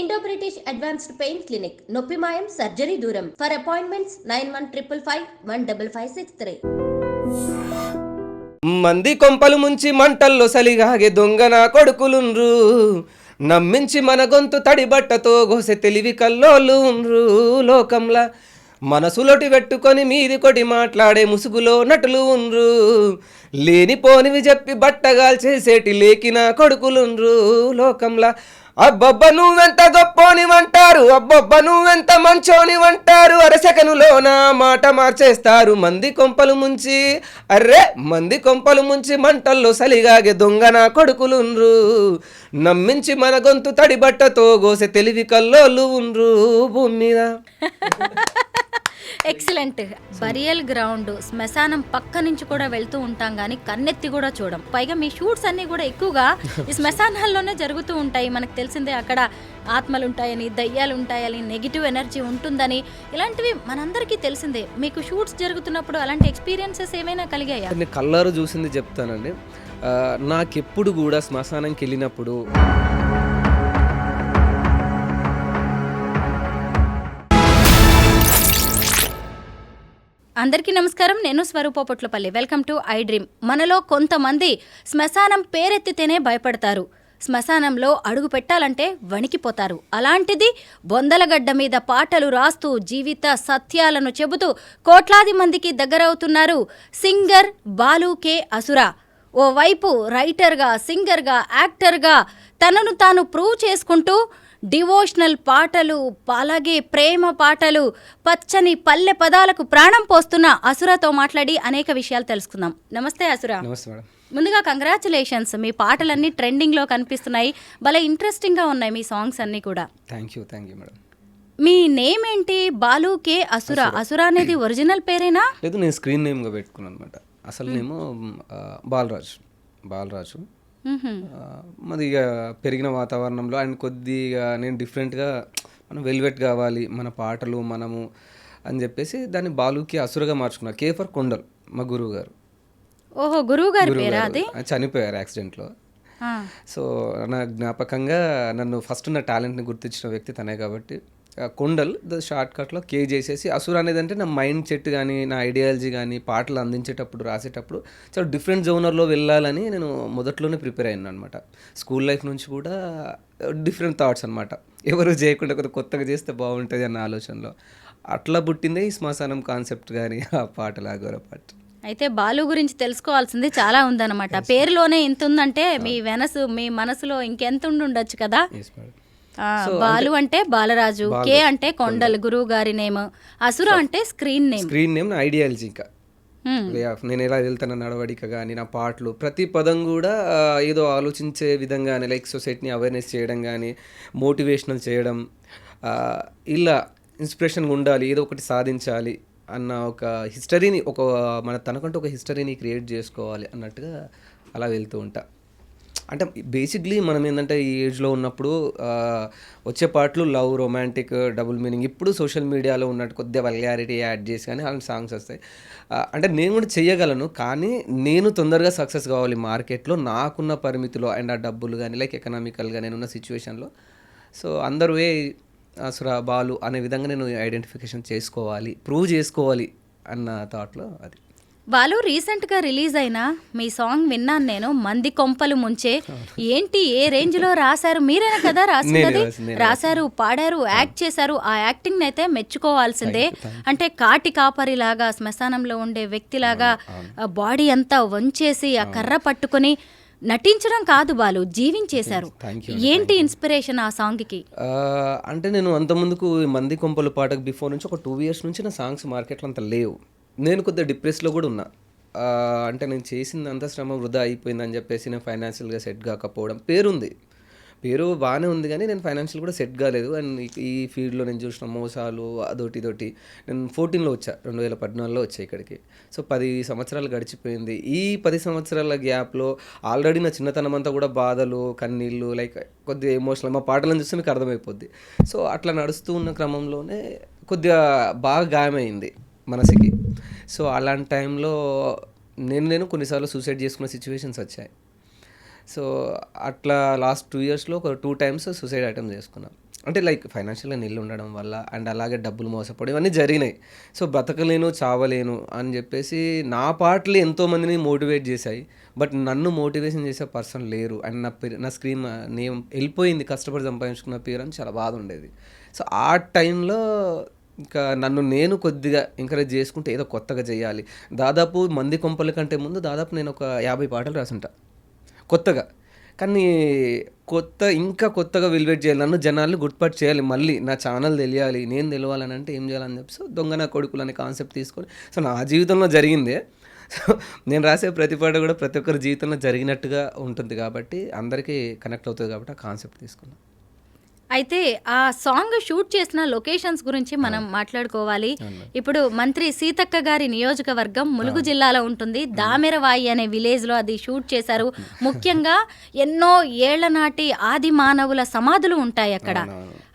Indo British advanced pain clinic నొప్పి మాయం surgery దూరం ఫర్ అపాయింట్మెంట్స్ 9155515563. మంది కొంపలు ముంచి మంటల్లో సలిగాగే దొంగన కొడుకులుండ్రు, నమ్మించి మన గొంతు తడిబట్టతో గోసె తెలివి కల్లోళ్ళు ఉండ్రు. లోకంలా మనసులోటి పెట్టుకొని మీది కొటి మాట్లాడే ముసుగులో నటులు ఉండ్రు, లేనిపోనివి చెప్పి బట్టగాల్ చేసేటి లేకిన కొడుకులుండ్రు. లోకంలా అబ్బబ్బ నువ్వెంత గొప్పోనివంటారు, అబ్బబ్బ నువ్వెంత మంచోనివంటారు, అరసెకనులోన మాట మార్చేస్తారు. మంది కొంపలు ముంచి అర్రే మంది కొంపలు ముంచి మంటల్లో సలిగాగే దొంగన కొడుకులుండ్రు, నమ్మించి మన గొంతు తడిబట్టతో గోసె తెలివి కల్లోళ్ళు ఉండ్రు భూమి మీద. ఎక్సలెంట్. బరియల్ గ్రౌండ్ శ్మశానం పక్క నుంచి కూడా వెళ్తూ ఉంటాం కానీ కన్నెత్తి కూడా చూడం. పైగా మీ షూట్స్ అన్ని కూడా ఎక్కువగా ఈ శ్మశానాల్లోనే జరుగుతూ ఉంటాయి. మనకు తెలిసిందే అక్కడ ఆత్మలు ఉంటాయని, దయ్యాలు ఉంటాయని, నెగిటివ్ ఎనర్జీ ఉంటుందని, ఇలాంటివి మనందరికీ తెలిసిందే. మీకు షూట్స్ జరుగుతున్నప్పుడు అలాంటి ఎక్స్పీరియన్సెస్ ఏమైనా కలిగాయా? నేను కళ్ళారు చూసింది చెప్తానండి. నాకెప్పుడు కూడా శ్మశానంకి వెళ్ళినప్పుడు అందరికీ నమస్కారం. నేను Swaroopa Potlapalli. Welcome to I Dream. మనలో కొంతమంది శ్మశానం పేరెత్తితేనే భయపడతారు, శ్మశానంలో అడుగు పెట్టాలంటే వణికిపోతారు. అలాంటిది బొందలగడ్డ మీద పాటలు రాస్తూ జీవిత సత్యాలను చెబుతూ కోట్లాది మందికి దగ్గరవుతున్నారు సింగర్ బాలు కే అసురా. ఓవైపు రైటర్గా, సింగర్గా, యాక్టర్గా తనను తాను ప్రూవ్ చేసుకుంటూ డివోషనల్ పాటలు, అలాగే ప్రేమ పాటలు, పచ్చని పల్లె పదాలకు ప్రాణం పోస్తున్న అసురతో మాట్లాడి అనేక విషయాలు తెలుసుకుందాం. నమస్తే అసురా. నమస్తే మేడం. ముందుగా కంగ్రాచులేషన్స్. మీ పాటలన్నీ ట్రెండింగ్లో కనిపిస్తున్నాయి, భలే ఇంట్రెస్టింగ్గా ఉన్నాయి మీ సాంగ్స్ అన్నీ కూడా. Thank you madam. Me name ఏంటి? బాలు కే అసురా. అసురా అనేది ఒరిజినల్ పేరేనా? లేదు, నేను స్క్రీన్ నేమ్గా పెట్టుకున్నాను అనమాట. అసలు నేమో బాలరాజు. మాది ఇక పెరిగిన వాతావరణంలో అండ్ కొద్దిగా నేను డిఫరెంట్గా మనం వెల్వెట్ కావాలి మన పాటలు మనము అని చెప్పేసి దాన్ని బాలుకి అసురగా మార్చుకున్నా. కే ఫర్ కొండల్, మా గురువు గారు. ఓహో, గురువు గారి పేరా అది? చనిపోయారు యాక్సిడెంట్లో. సో నా జ్ఞాపకంగా నన్ను ఫస్ట్ నా టాలెంట్ని గుర్తించిన వ్యక్తి తనే కాబట్టి కొండల్ షార్ట్ కట్లో కే చేసేసి అసుర అనేది అంటే నా మైండ్ సెట్ కానీ నా ఐడియాలజీ కానీ పాటలు అందించేటప్పుడు రాసేటప్పుడు చాలా డిఫరెంట్ జోనర్లో వెళ్ళాలని నేను మొదట్లోనే ప్రిపేర్ అయ్యాను అనమాట. స్కూల్ లైఫ్ నుంచి కూడా డిఫరెంట్ థాట్స్ అనమాట, ఎవరు చేయకుండా కొత్తగా చేస్తే బాగుంటుంది అన్న ఆలోచనలో అట్లా పుట్టిందే ఈ శ్మశానం కాన్సెప్ట్ కానీ ఆ పాటలు ఆ గౌరవ పాట. అయితే బాలు గురించి తెలుసుకోవాల్సింది చాలా ఉందన్నమాట. పేరులోనే ఇంత ఉందంటే మీ మనసులో ఇంకెంత ఉండొచ్చు కదా. బాలు అంటే బాలరాజు, కే అంటే కొండల్ గురువు గారి నేమ్, అసుర అంటే స్క్రీన్ నేమ్ నా ఐడియాలజీ. ఇంకా నేను ఎలా వెళ్తాను నడవడిక కానీ నా పాటలు ప్రతి పదం కూడా ఏదో ఆలోచించే విధంగానే, లైక్ సొసైటీని అవేర్నెస్ చేయడం కానీ, మోటివేషనల్ చేయడం, ఇలా ఇన్స్పిరేషన్గా ఉండాలి, ఏదో ఒకటి సాధించాలి అన్న ఒక హిస్టరీని, తనకంటూ ఒక హిస్టరీని క్రియేట్ చేసుకోవాలి అన్నట్టుగా అలా వెళ్తూ ఉంటా. అంటే బేసిక్లీ మనం ఏంటంటే ఈ ఏజ్లో ఉన్నప్పుడు వచ్చే పాటలు లవ్, రొమాంటిక్, డబుల్ మీనింగ్, ఇప్పుడు సోషల్ మీడియాలో ఉన్నట్టు కొద్దిగా వల్గారిటీ యాడ్ చేసి కానీ అలాంటి సాంగ్స్ వస్తాయి. అంటే నేను కూడా చెయ్యగలను, కానీ నేను తొందరగా సక్సెస్ కావాలి మార్కెట్లో నాకున్న పరిమితిలో అండ్ ఆ డబ్బులు కానీ లైక్ ఎకనామికల్గా నేనున్న సిచ్యువేషన్లో. సో అందరూ అసుర బాలు అనే విధంగా నేను ఐడెంటిఫికేషన్ చేసుకోవాలి, ప్రూవ్ చేసుకోవాలి అన్న థాట్లో అది. బాలు రీసెంట్గా రిలీజ్ అయిన మీ సాంగ్ విన్నాను నేను, మంది కొంపలు ముంచే. ఏంటి, ఏ రేంజ్లో రాశారు? మీరేనా కదా రాసింది? రాశారు, పాడారు, యాక్ట్ చేశారు. ఆ యాక్టింగ్ అయితే మెచ్చుకోవాల్సిందే. అంటే కాటి కాపరి లాగా, శ్మశానంలో ఉండే వ్యక్తిలాగా బాడీ అంతా వంచేసి ఆ కర్ర పట్టుకొని నటించడం కాదు బాలు, జీవించేశారు. ఏంటి ఇన్స్పిరేషన్ ఆ సాంగ్కి? అంటే నేను అంతకుముందుకు మంది కొంపలు పాటకు బిఫోర్ నుంచి ఒక 2 years నుంచి నా సాంగ్స్ మార్కెట్లో అంత లేవు. నేను కొద్దిగా డిప్రెస్లో కూడా ఉన్నా. అంటే నేను చేసింది అంత శ్రమ వృధా అయిపోయిందని చెప్పేసి నేను ఫైనాన్షియల్గా సెట్ కాకపోవడం, పేరు బాగానే ఉంది కానీ నేను ఫైనాన్షియల్ కూడా సెట్ కాలేదు. అండ్ ఈ ఫీల్డ్లో నేను చూసిన మోసాలు అదొకటి. నేను 14లో వచ్చా, 2014లో వచ్చా ఇక్కడికి. సో 10 సంవత్సరాలు గడిచిపోయింది. ఈ 10 సంవత్సరాల గ్యాప్లో ఆల్రెడీ నా చిన్నతనం అంతా కూడా బాధలు, కన్నీళ్ళు, లైక్ కొద్దిగా ఎమోషనల్, మా పాటలను చూస్తే మీకు అర్థమైపోద్ది. సో అట్లా నడుస్తూ ఉన్న క్రమంలోనే కొద్దిగా బాగా గాయమైంది మనసుకి. సో అలాంటి టైంలో నేను కొన్నిసార్లు సూసైడ్ చేసుకున్న సిచ్యువేషన్స్ వచ్చాయి. సో అట్లా లాస్ట్ 2 yearsలో ఒక 2 times సూసైడ్ అటెంప్ట్ చేసుకున్నాను. అంటే లైక్ ఫైనాన్షియల్గా నిల్లు ఉండడం వల్ల అండ్ అలాగే డబ్బులు మోసపోవడం ఇవన్నీ జరిగినాయి. సో బ్రతకలేను చావలేను అని చెప్పేసి నా పాటలు ఎంతోమందిని మోటివేట్ చేశాయి. బట్ నన్ను మోటివేషన్ చేసే పర్సన్ లేరు అండ్ నా స్క్రీన్ నేమ్ వెళ్ళిపోయింది, కష్టపడి సంపాదించుకున్న పేరు అని చాలా బాధ ఉండేది. సో ఆ టైంలో ఇంకా నన్ను నేను కొద్దిగా ఎంకరేజ్ చేసుకుంటే ఏదో కొత్తగా చేయాలి. దాదాపు మంది కొంపల కంటే ముందు దాదాపు నేను ఒక 50 పాటలు రాసుంటా కొత్తగా. కానీ ఇంకా కొత్తగా వెలివేట్ చేయాలి, నన్ను జనాలు గుర్తుపట్టి చేయాలి, మళ్ళీ నా ఛానల్ తెలియాలి, నేను తెలవాలని అంటే ఏం చేయాలని చెప్పి సో దొంగ నా కొడుకులు అనే కాన్సెప్ట్ తీసుకొని సో నా జీవితంలో జరిగిందే. సో నేను రాసే ప్రతి పాట కూడా ప్రతి ఒక్కరి జీవితంలో జరిగినట్టుగా ఉంటుంది కాబట్టి అందరికీ కనెక్ట్ అవుతుంది కాబట్టి ఆ కాన్సెప్ట్ తీసుకున్నాను. అయితే ఆ సాంగ్ షూట్ చేసిన లొకేషన్స్ గురించి మనం మాట్లాడుకోవాలి. ఇప్పుడు మంత్రి సీతక్క గారి నియోజకవర్గం ములుగు జిల్లాలో ఉంటుంది. దామెరవాయి అనే విలేజ్ లో అది షూట్ చేశారు. ముఖ్యంగా ఎన్నో ఏళ్ల నాటి ఆది మానవుల సమాధులు ఉంటాయి అక్కడ.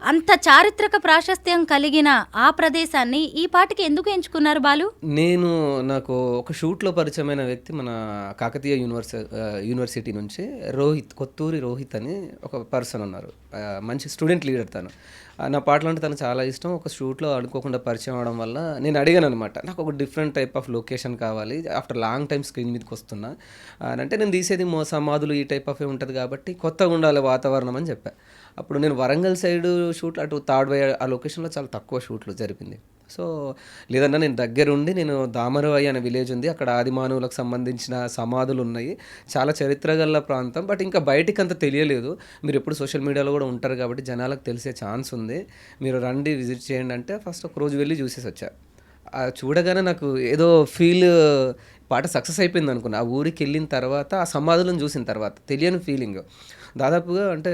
అంత చారిత్రక ప్రాశస్త్యం కలిగిన ఆ ప్రదేశాన్ని ఈ పాటకి ఎందుకు ఎంచుకున్నారు బాలు? నాకు ఒక షూట్లో పరిచయమైన వ్యక్తి మన కాకతీయ యూనివర్సిటీ నుంచి కొత్తూరి రోహిత్ అని ఒక పర్సన్ ఉన్నారు. మంచి స్టూడెంట్ లీడర్ తను. నా పాటలు అంటే తను చాలా ఇష్టం. ఒక షూట్లో అనుకోకుండా పరిచయం అవడం వల్ల నేను అడిగాను అనమాట, నాకు ఒక డిఫరెంట్ టైప్ ఆఫ్ లొకేషన్ కావాలి, ఆఫ్టర్ లాంగ్ టైం స్క్రీన్ మీదకి వస్తున్నా అంటే నేను తీసేది సమాధులు ఈ టైప్ ఆఫ్ ఉంటుంది కాబట్టి కొత్తగా ఉండాలి వాతావరణం అని చెప్పా. అప్పుడు నేను వరంగల్ సైడ్ షూట్లు అటు తాడ్వై ఆ లొకేషన్లో చాలా తక్కువ షూట్లు జరిపింది. సో లేదన్నా నేను దగ్గరుండి నేను దామరవాయి అనే విలేజ్ ఉంది, అక్కడ ఆది మానవులకు సంబంధించిన సమాధులు ఉన్నాయి, చాలా చరిత్ర గల ప్రాంతం, బట్ ఇంకా బయటికి అంత తెలియలేదు. మీరు ఎప్పుడు సోషల్ మీడియాలో కూడా ఉంటారు కాబట్టి జనాలకు తెలిసే ఛాన్స్ ఉంది, మీరు రండి విజిట్ చేయండి అంటే ఫస్ట్ ఒక రోజు వెళ్ళి చూసేసి వచ్చా. చూడగానే నాకు ఏదో పాట సక్సెస్ అయిపోయింది అనుకున్నా. ఆ ఊరికి వెళ్ళిన తర్వాత ఆ సమాధులను చూసిన తర్వాత తెలియని ఫీలింగ్ దాదాపుగా అంటే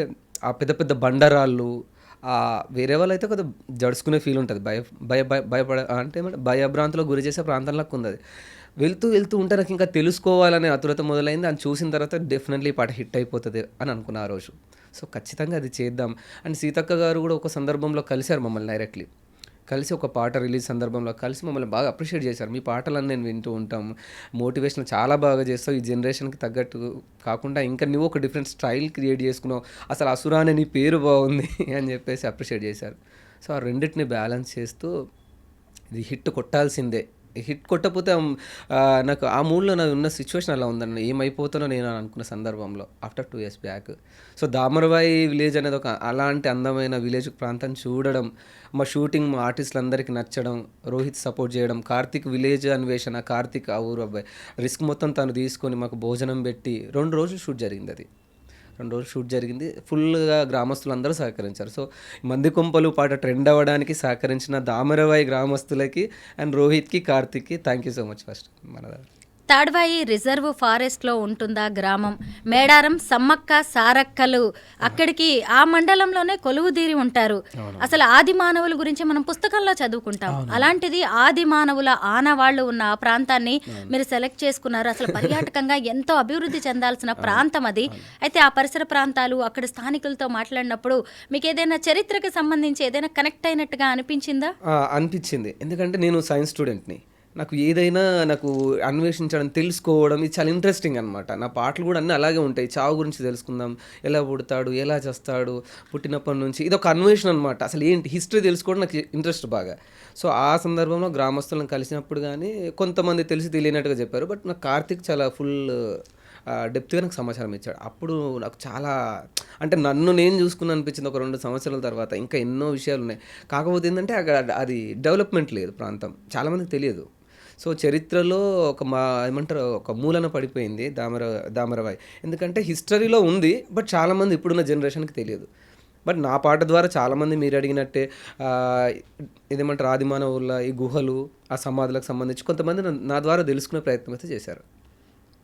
ఆ పెద్ద పెద్ద బండరాళ్ళు వేరే వాళ్ళు అయితే కొద్దిగా జడుచుకునే ఫీల్ ఉంటుంది, భయపడ అంటే భయభ్రాంతిలో గురి చేసే ప్రాంతంలో ఉంది. అది వెళ్తూ ఉంటే నాకు ఇంకా తెలుసుకోవాలనే ఆతురత మొదలైంది. అని చూసిన తర్వాత డెఫినెట్లీ ఈ పాట హిట్ అయిపోతుంది అని అనుకున్నా ఆ రోజు. సో ఖచ్చితంగా అది చేద్దాం. అండ్ సీతక్క గారు కూడా ఒక సందర్భంలో కలిశారు మమ్మల్ని, డైరెక్ట్లీ కలిసి ఒక పాట రిలీజ్ సందర్భంలో కలిసి మమ్మల్ని బాగా అప్రిషియేట్ చేశారు. మీ పాటలను నేను వింటూ ఉంటాము, మోటివేషన్ చాలా బాగా చేస్తావు, ఈ జనరేషన్కి తగ్గట్టు కాకుండా ఇంకా నువ్వు ఒక డిఫరెంట్ స్టైల్ క్రియేట్ చేసుకున్నావు, అసలు అసురా అనే నీ పేరు బాగుంది అని చెప్పేసి అప్రిషియేట్ చేశారు. సో ఆ రెండింటిని బ్యాలెన్స్ చేస్తూ ఇది హిట్ కొట్టాల్సిందే, హిట్ కొట్టకపోతే నాకు ఆ మూడ్లో నాకు ఉన్న సిచ్యువేషన్ అలా ఉందన్న, ఏమైపోతానో నేను అనుకున్న సందర్భంలో after 2 years back. So Damaravai village అనేది ఒక అలాంటి అందమైన విలేజ్ ప్రాంతం చూడడం, మా షూటింగ్ మా ఆర్టిస్టులందరికీ నచ్చడం, రోహిత్ సపోర్ట్ చేయడం, కార్తిక్ విలేజ్ అన్వేషణ, కార్తిక్ ఆ ఊరు అబ్బాయి రిస్క్ మొత్తం తను తీసుకొని మాకు భోజనం పెట్టి 2 రోజులు షూట్ జరిగింది. అది 2 రోజులు షూట్ జరిగింది. ఫుల్గా గ్రామస్తులందరూ సహకరించారు. సో మంది కొంపలు పాట ట్రెండ్ అవ్వడానికి సహకరించిన దామరవాయి గ్రామస్తులకి అండ్ రోహిత్కి, కార్తిక్కి thank you so much. First మన తాడ్వాయి రిజర్వ్ ఫారెస్ట్లో ఉంటుందా గ్రామం. మేడారం, సమ్మక్క, సారక్కలు అక్కడికి ఆ మండలంలోనే కొలువుదీరి ఉంటారు. అసలు ఆది మానవుల గురించి మనం పుస్తకంలో చదువుకుంటాం, అలాంటిది ఆది మానవుల ఆనవాళ్లు ఉన్న ఆ ప్రాంతాన్ని మీరు సెలెక్ట్ చేసుకున్నారు. అసలు పర్యాటకంగా ఎంతో అభివృద్ధి చెందాల్సిన ప్రాంతం అది. అయితే ఆ పరిసర ప్రాంతాలు అక్కడ స్థానికులతో మాట్లాడినప్పుడు మీకు ఏదైనా చరిత్రకు సంబంధించి ఏదైనా కనెక్ట్ అయినట్టుగా అనిపించిందా? అనిపించింది, ఎందుకంటే నేను సైన్స్ స్టూడెంట్ని, నాకు ఏదైనా నాకు అన్వేషించడం, తెలుసుకోవడం ఇది చాలా ఇంట్రెస్టింగ్ అనమాట. నా పాటలు కూడా అన్నీ అలాగే ఉంటాయి, చావు గురించి తెలుసుకుందాం, ఎలా పుడతాడు, ఎలా చేస్తాడు, పుట్టినప్పటి నుంచి ఇది ఒక అన్వేషణ అనమాట. అసలు ఏంటి హిస్టరీ తెలుసుకోవడం నాకు ఇంట్రెస్ట్ బాగా. సో ఆ సందర్భంలో గ్రామస్తులను కలిసినప్పుడు కానీ కొంతమంది తెలిసి తెలియనట్టుగా చెప్పారు, బట్ నాకు కార్తిక్ చాలా ఫుల్ డెప్త్గా నాకు సమాచారం ఇచ్చాడు. అప్పుడు నాకు చాలా అంటే నన్ను నేను చూసుకుని అనిపించింది. ఒక 2 సంవత్సరాల తర్వాత ఇంకా ఎన్నో విషయాలు ఉన్నాయి, కాకపోతే ఏంటంటే అక్కడ అది డెవలప్మెంట్ లేదు, ప్రాంతం చాలామందికి తెలియదు. సో చరిత్రలో ఏమంటారు ఒక మూలన పడిపోయింది దామరవాయి, ఎందుకంటే హిస్టరీలో ఉంది బట్ చాలామంది ఇప్పుడున్న జనరేషన్కి తెలియదు. బట్ నా పాట ద్వారా చాలామంది మీరు అడిగినట్టే ఇదేమంటారు ఆదిమానవుల ఈ గుహలు, ఆ సమాధులకు సంబంధించి కొంతమంది నా ద్వారా తెలుసుకునే ప్రయత్నం అయితే చేశారు.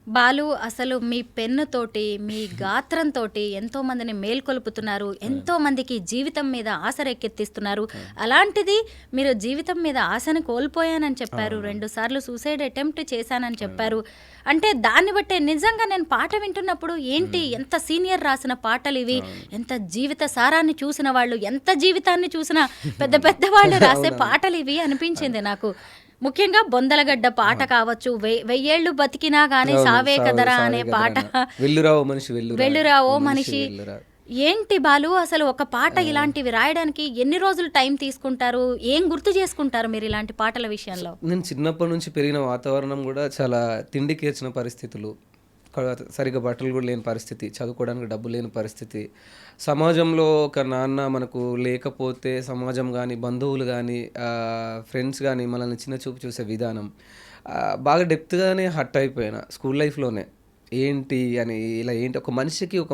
బాలు, అసలు మీ పెన్నుతోటి, మీ గాత్రంతో ఎంతో మందిని మేల్కొల్పుతున్నారు, ఎంతో మందికి జీవితం మీద ఆశ రేకెత్తిస్తున్నారు. అలాంటిది మీరు జీవితం మీద ఆశను కోల్పోయానని చెప్పారు, 2 సార్లు సూసైడ్ అటెంప్ట్ చేశానని చెప్పారు. అంటే దాన్ని బట్టే నిజంగా నేను పాట వింటున్నప్పుడు ఏంటి ఎంత సీనియర్ రాసిన పాటలు ఇవి, ఎంత జీవిత సారాన్ని చూసిన వాళ్ళు, ఎంత జీవితాన్ని చూసిన పెద్ద పెద్ద వాళ్ళు రాసే పాటలు ఇవి అనిపించింది నాకు. ముఖ్యంగా బొందలగడ్డ పాట కావచ్చు, 1000 ఏళ్ళు బతికినా గానీ సావే కదరా అనే పాట, వెళ్ళురావో మనిషి ఏంటి బాలు, అసలు ఒక పాట ఇలాంటివి రాయడానికి ఎన్ని రోజులు టైం తీసుకుంటారు? ఏం గుర్తు చేసుకుంటారు మీరు ఇలాంటి పాటల విషయంలో? నేను చిన్నప్పటి నుంచి పెరిగిన వాతావరణం కూడా చాలా తిండికేర్చిన పరిస్థితులు, సరిగ్గా బట్టలు కూడా లేని పరిస్థితి, చదువుకోవడానికి డబ్బు లేని పరిస్థితి, సమాజంలో ఒక నాన్న మనకు లేకపోతే సమాజం కానీ, బంధువులు కానీ, ఫ్రెండ్స్ కానీ మనల్ని చిన్న చూపు చూసే విధానం, బాగా డెప్త్గానే హర్ట్ అయిపోయిన స్కూల్ లైఫ్లోనే. ఏంటి అని, ఇలా ఏంటి, ఒక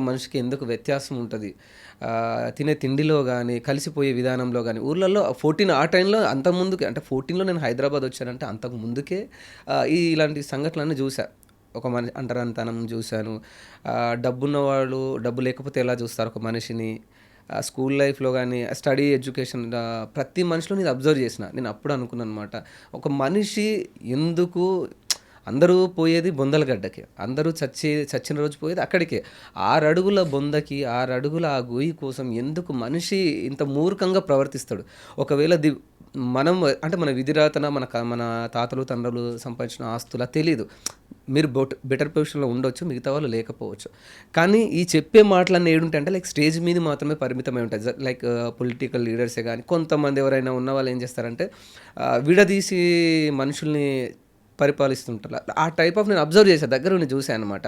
మనిషికి ఎందుకు వ్యత్యాసం ఉంటుంది, తినే తిండిలో కానీ, కలిసిపోయే విధానంలో కానీ. ఊర్లలో 14 ఆ టైంలో, అంత ముందుకే అంటే 14లో నేను హైదరాబాద్ వచ్చానంటే అంతకు ముందుకే ఇలాంటి సంఘటనలన్నీ చూసా. ఒక మనిషి అంటరానితనం చూశాను. డబ్బున్నవాళ్ళు డబ్బు లేకపోతే ఎలా చూస్తారు ఒక మనిషిని. స్కూల్ లైఫ్లో కానీ, స్టడీ ఎడ్యుకేషన్, ప్రతి మనిషిలో నేను అబ్జర్వ్ చేసిన. నేను అప్పుడు అనుకున్నాను అనమాట, ఒక మనిషి ఎందుకు, అందరూ పోయేది బొందలగడ్డకి, అందరూ చచ్చిన రోజు పోయేది అక్కడికే. 6 అడుగుల బొందకి, 6 అడుగుల ఆ గొయ్యి కోసం ఎందుకు మనిషి ఇంత మూర్ఖంగా ప్రవర్తిస్తాడు? ఒకవేళ మనం అంటే మన విధిరాతన, మన తాతలు తండ్రులు సంపాదించిన ఆస్తులా తెలీదు. మీరు బెటర్ పొజిషన్లో ఉండొచ్చు, మిగతా వాళ్ళు లేకపోవచ్చు. కానీ ఈ చెప్పే మాటలన్నీ ఏడుంటాయి అంటే లైక్ స్టేజ్ మీద మాత్రమే పరిమితమై ఉంటాయి. లైక్ పొలిటికల్ లీడర్సే కానీ, కొంతమంది ఎవరైనా ఉన్న వాళ్ళు ఏం చేస్తారంటే విడదీసి మనుషుల్ని పరిపాలిస్తుంటారు. ఆ టైప్ ఆఫ్ నేను అబ్జర్వ్ చేశాను, దగ్గర ఉండి చూశాను అనమాట.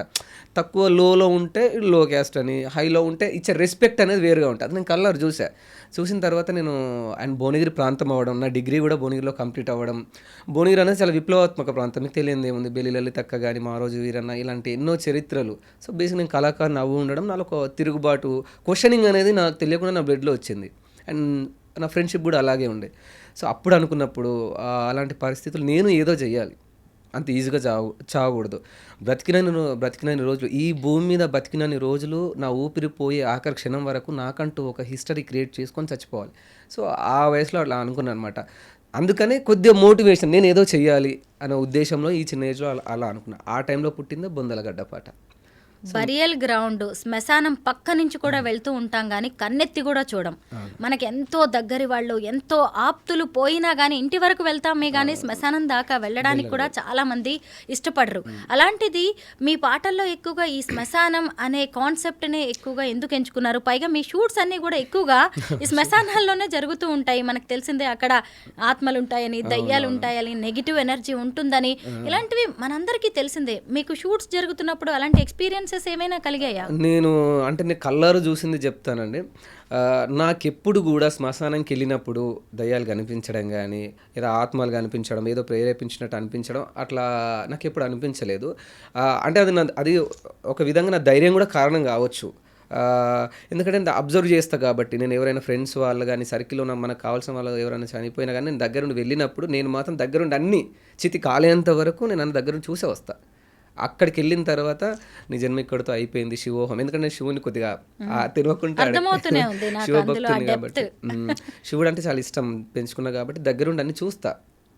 తక్కువ లోలో ఉంటే లో క్యాస్ట్ అని, హైలో ఉంటే ఇచ్చే రెస్పెక్ట్ అనేది వేరుగా ఉంటుంది. అది నేను కలర్ చూసిన తర్వాత నేను అండ్ భువనగిరి ప్రాంతం అవ్వడం, నా డిగ్రీ కూడా భువనగిరిలో కంప్లీట్ అవ్వడం. భువనగిరి అనేది చాలా విప్లవాత్మక ప్రాంతం, మీకు తెలియదు ఏముంది, బెల్లి లలితక్క కానీ, మారోజు వీరన్న, ఇలాంటి ఎన్నో చరిత్రలు. సో బేసిక్ నేను కళాకారుని అవ్వు ఉండడం, నాలో ఒక తిరుగుబాటు, క్వశ్చనింగ్ అనేది నాకు తెలియకుండా నా బ్లడ్లో వచ్చింది. అండ్ నా ఫ్రెండ్షిప్ కూడా అలాగే ఉండే. సో అప్పుడు అనుకున్నప్పుడు అలాంటి పరిస్థితులు నేను ఏదో చెయ్యాలి, అంత ఈజీగా చావకూడదు. బ్రతికినన్ని రోజులు, ఈ భూమి మీద బతికినన్ని రోజులు, నా ఊపిరిపోయే ఆఖరి క్షణం వరకు నాకంటూ ఒక హిస్టరీ క్రియేట్ చేసుకొని చచ్చిపోవాలి. సో ఆ వయసులో అట్లా అనుకున్నాను అనమాట. అందుకనే కొద్దిగా మోటివేషన్, నేను ఏదో చెయ్యాలి అనే ఉద్దేశంలో ఈ చిన్న ఏజ్లో అలా అనుకున్నా. ఆ టైంలో పుట్టిందే బొందలగడ్డ పాట. బరియల్ గ్రౌండ్, శ్మశానం పక్క నుంచి కూడా వెళ్తూ ఉంటాం కానీ కన్నెత్తి కూడా చూడం. మనకి ఎంతో దగ్గరి వాళ్ళు, ఎంతో ఆప్తులు పోయినా కానీ ఇంటి వరకు వెళ్తామే కానీ శ్మశానం దాకా వెళ్ళడానికి కూడా చాలా మంది ఇష్టపడరు. అలాంటిది మీ పాటల్లో ఎక్కువగా ఈ శ్మశానం అనే కాన్సెప్ట్నే ఎక్కువగా ఎందుకు ఎంచుకున్నారు? పైగా మీ షూట్స్ అన్నీ కూడా ఎక్కువగా ఈ శ్మశానాల్లోనే జరుగుతూ ఉంటాయి. మనకు తెలిసిందే, అక్కడ ఆత్మలు ఉంటాయని, దయ్యాలు ఉంటాయని, నెగిటివ్ ఎనర్జీ ఉంటుందని, ఇలాంటివి మనందరికీ తెలిసిందే. మీకు షూట్స్ జరుగుతున్నప్పుడు అలాంటి ఎక్స్పీరియన్స్ ఏమైనా కలిగాయా? నేను కళ్ళారు చూసింది చెప్తానండి. నాకెప్పుడు కూడా శ్మశానానికి వెళ్ళినప్పుడు దయ్యాలు కనిపించడం కానీ, ఏదో ఆత్మలు కనిపించడం, ఏదో ప్రేరేపించినట్టు అనిపించడం, అట్లా నాకు ఎప్పుడు అనిపించలేదు. అంటే అది ఒక విధంగా నా ధైర్యం కూడా కారణం కావచ్చు. ఎందుకంటే నేను అబ్జర్వ్ చేస్తాను కాబట్టి. నేను ఎవరైనా ఫ్రెండ్స్ వాళ్ళు కానీ, సర్కిల్లో మనకు కావాల్సిన వాళ్ళు ఎవరైనా చనిపోయినా కానీ, నేను దగ్గరుండి వెళ్ళినప్పుడు నేను మాత్రం దగ్గరుండి అన్ని చితి కాలేంత వరకు నేను అన్న దగ్గరుండి చూసే వస్తాను. అక్కడికి వెళ్ళిన తర్వాత నీ జన్మ ఇక్కడితో అయిపోయింది, శివోహం. ఎందుకంటే శివుని కొద్దిగా తెలియకుండా శివభక్తుని కాబట్టి, శివుడు అంటే చాలా ఇష్టం పెంచుకున్నా కాబట్టి దగ్గరుండి అన్ని చూస్తా.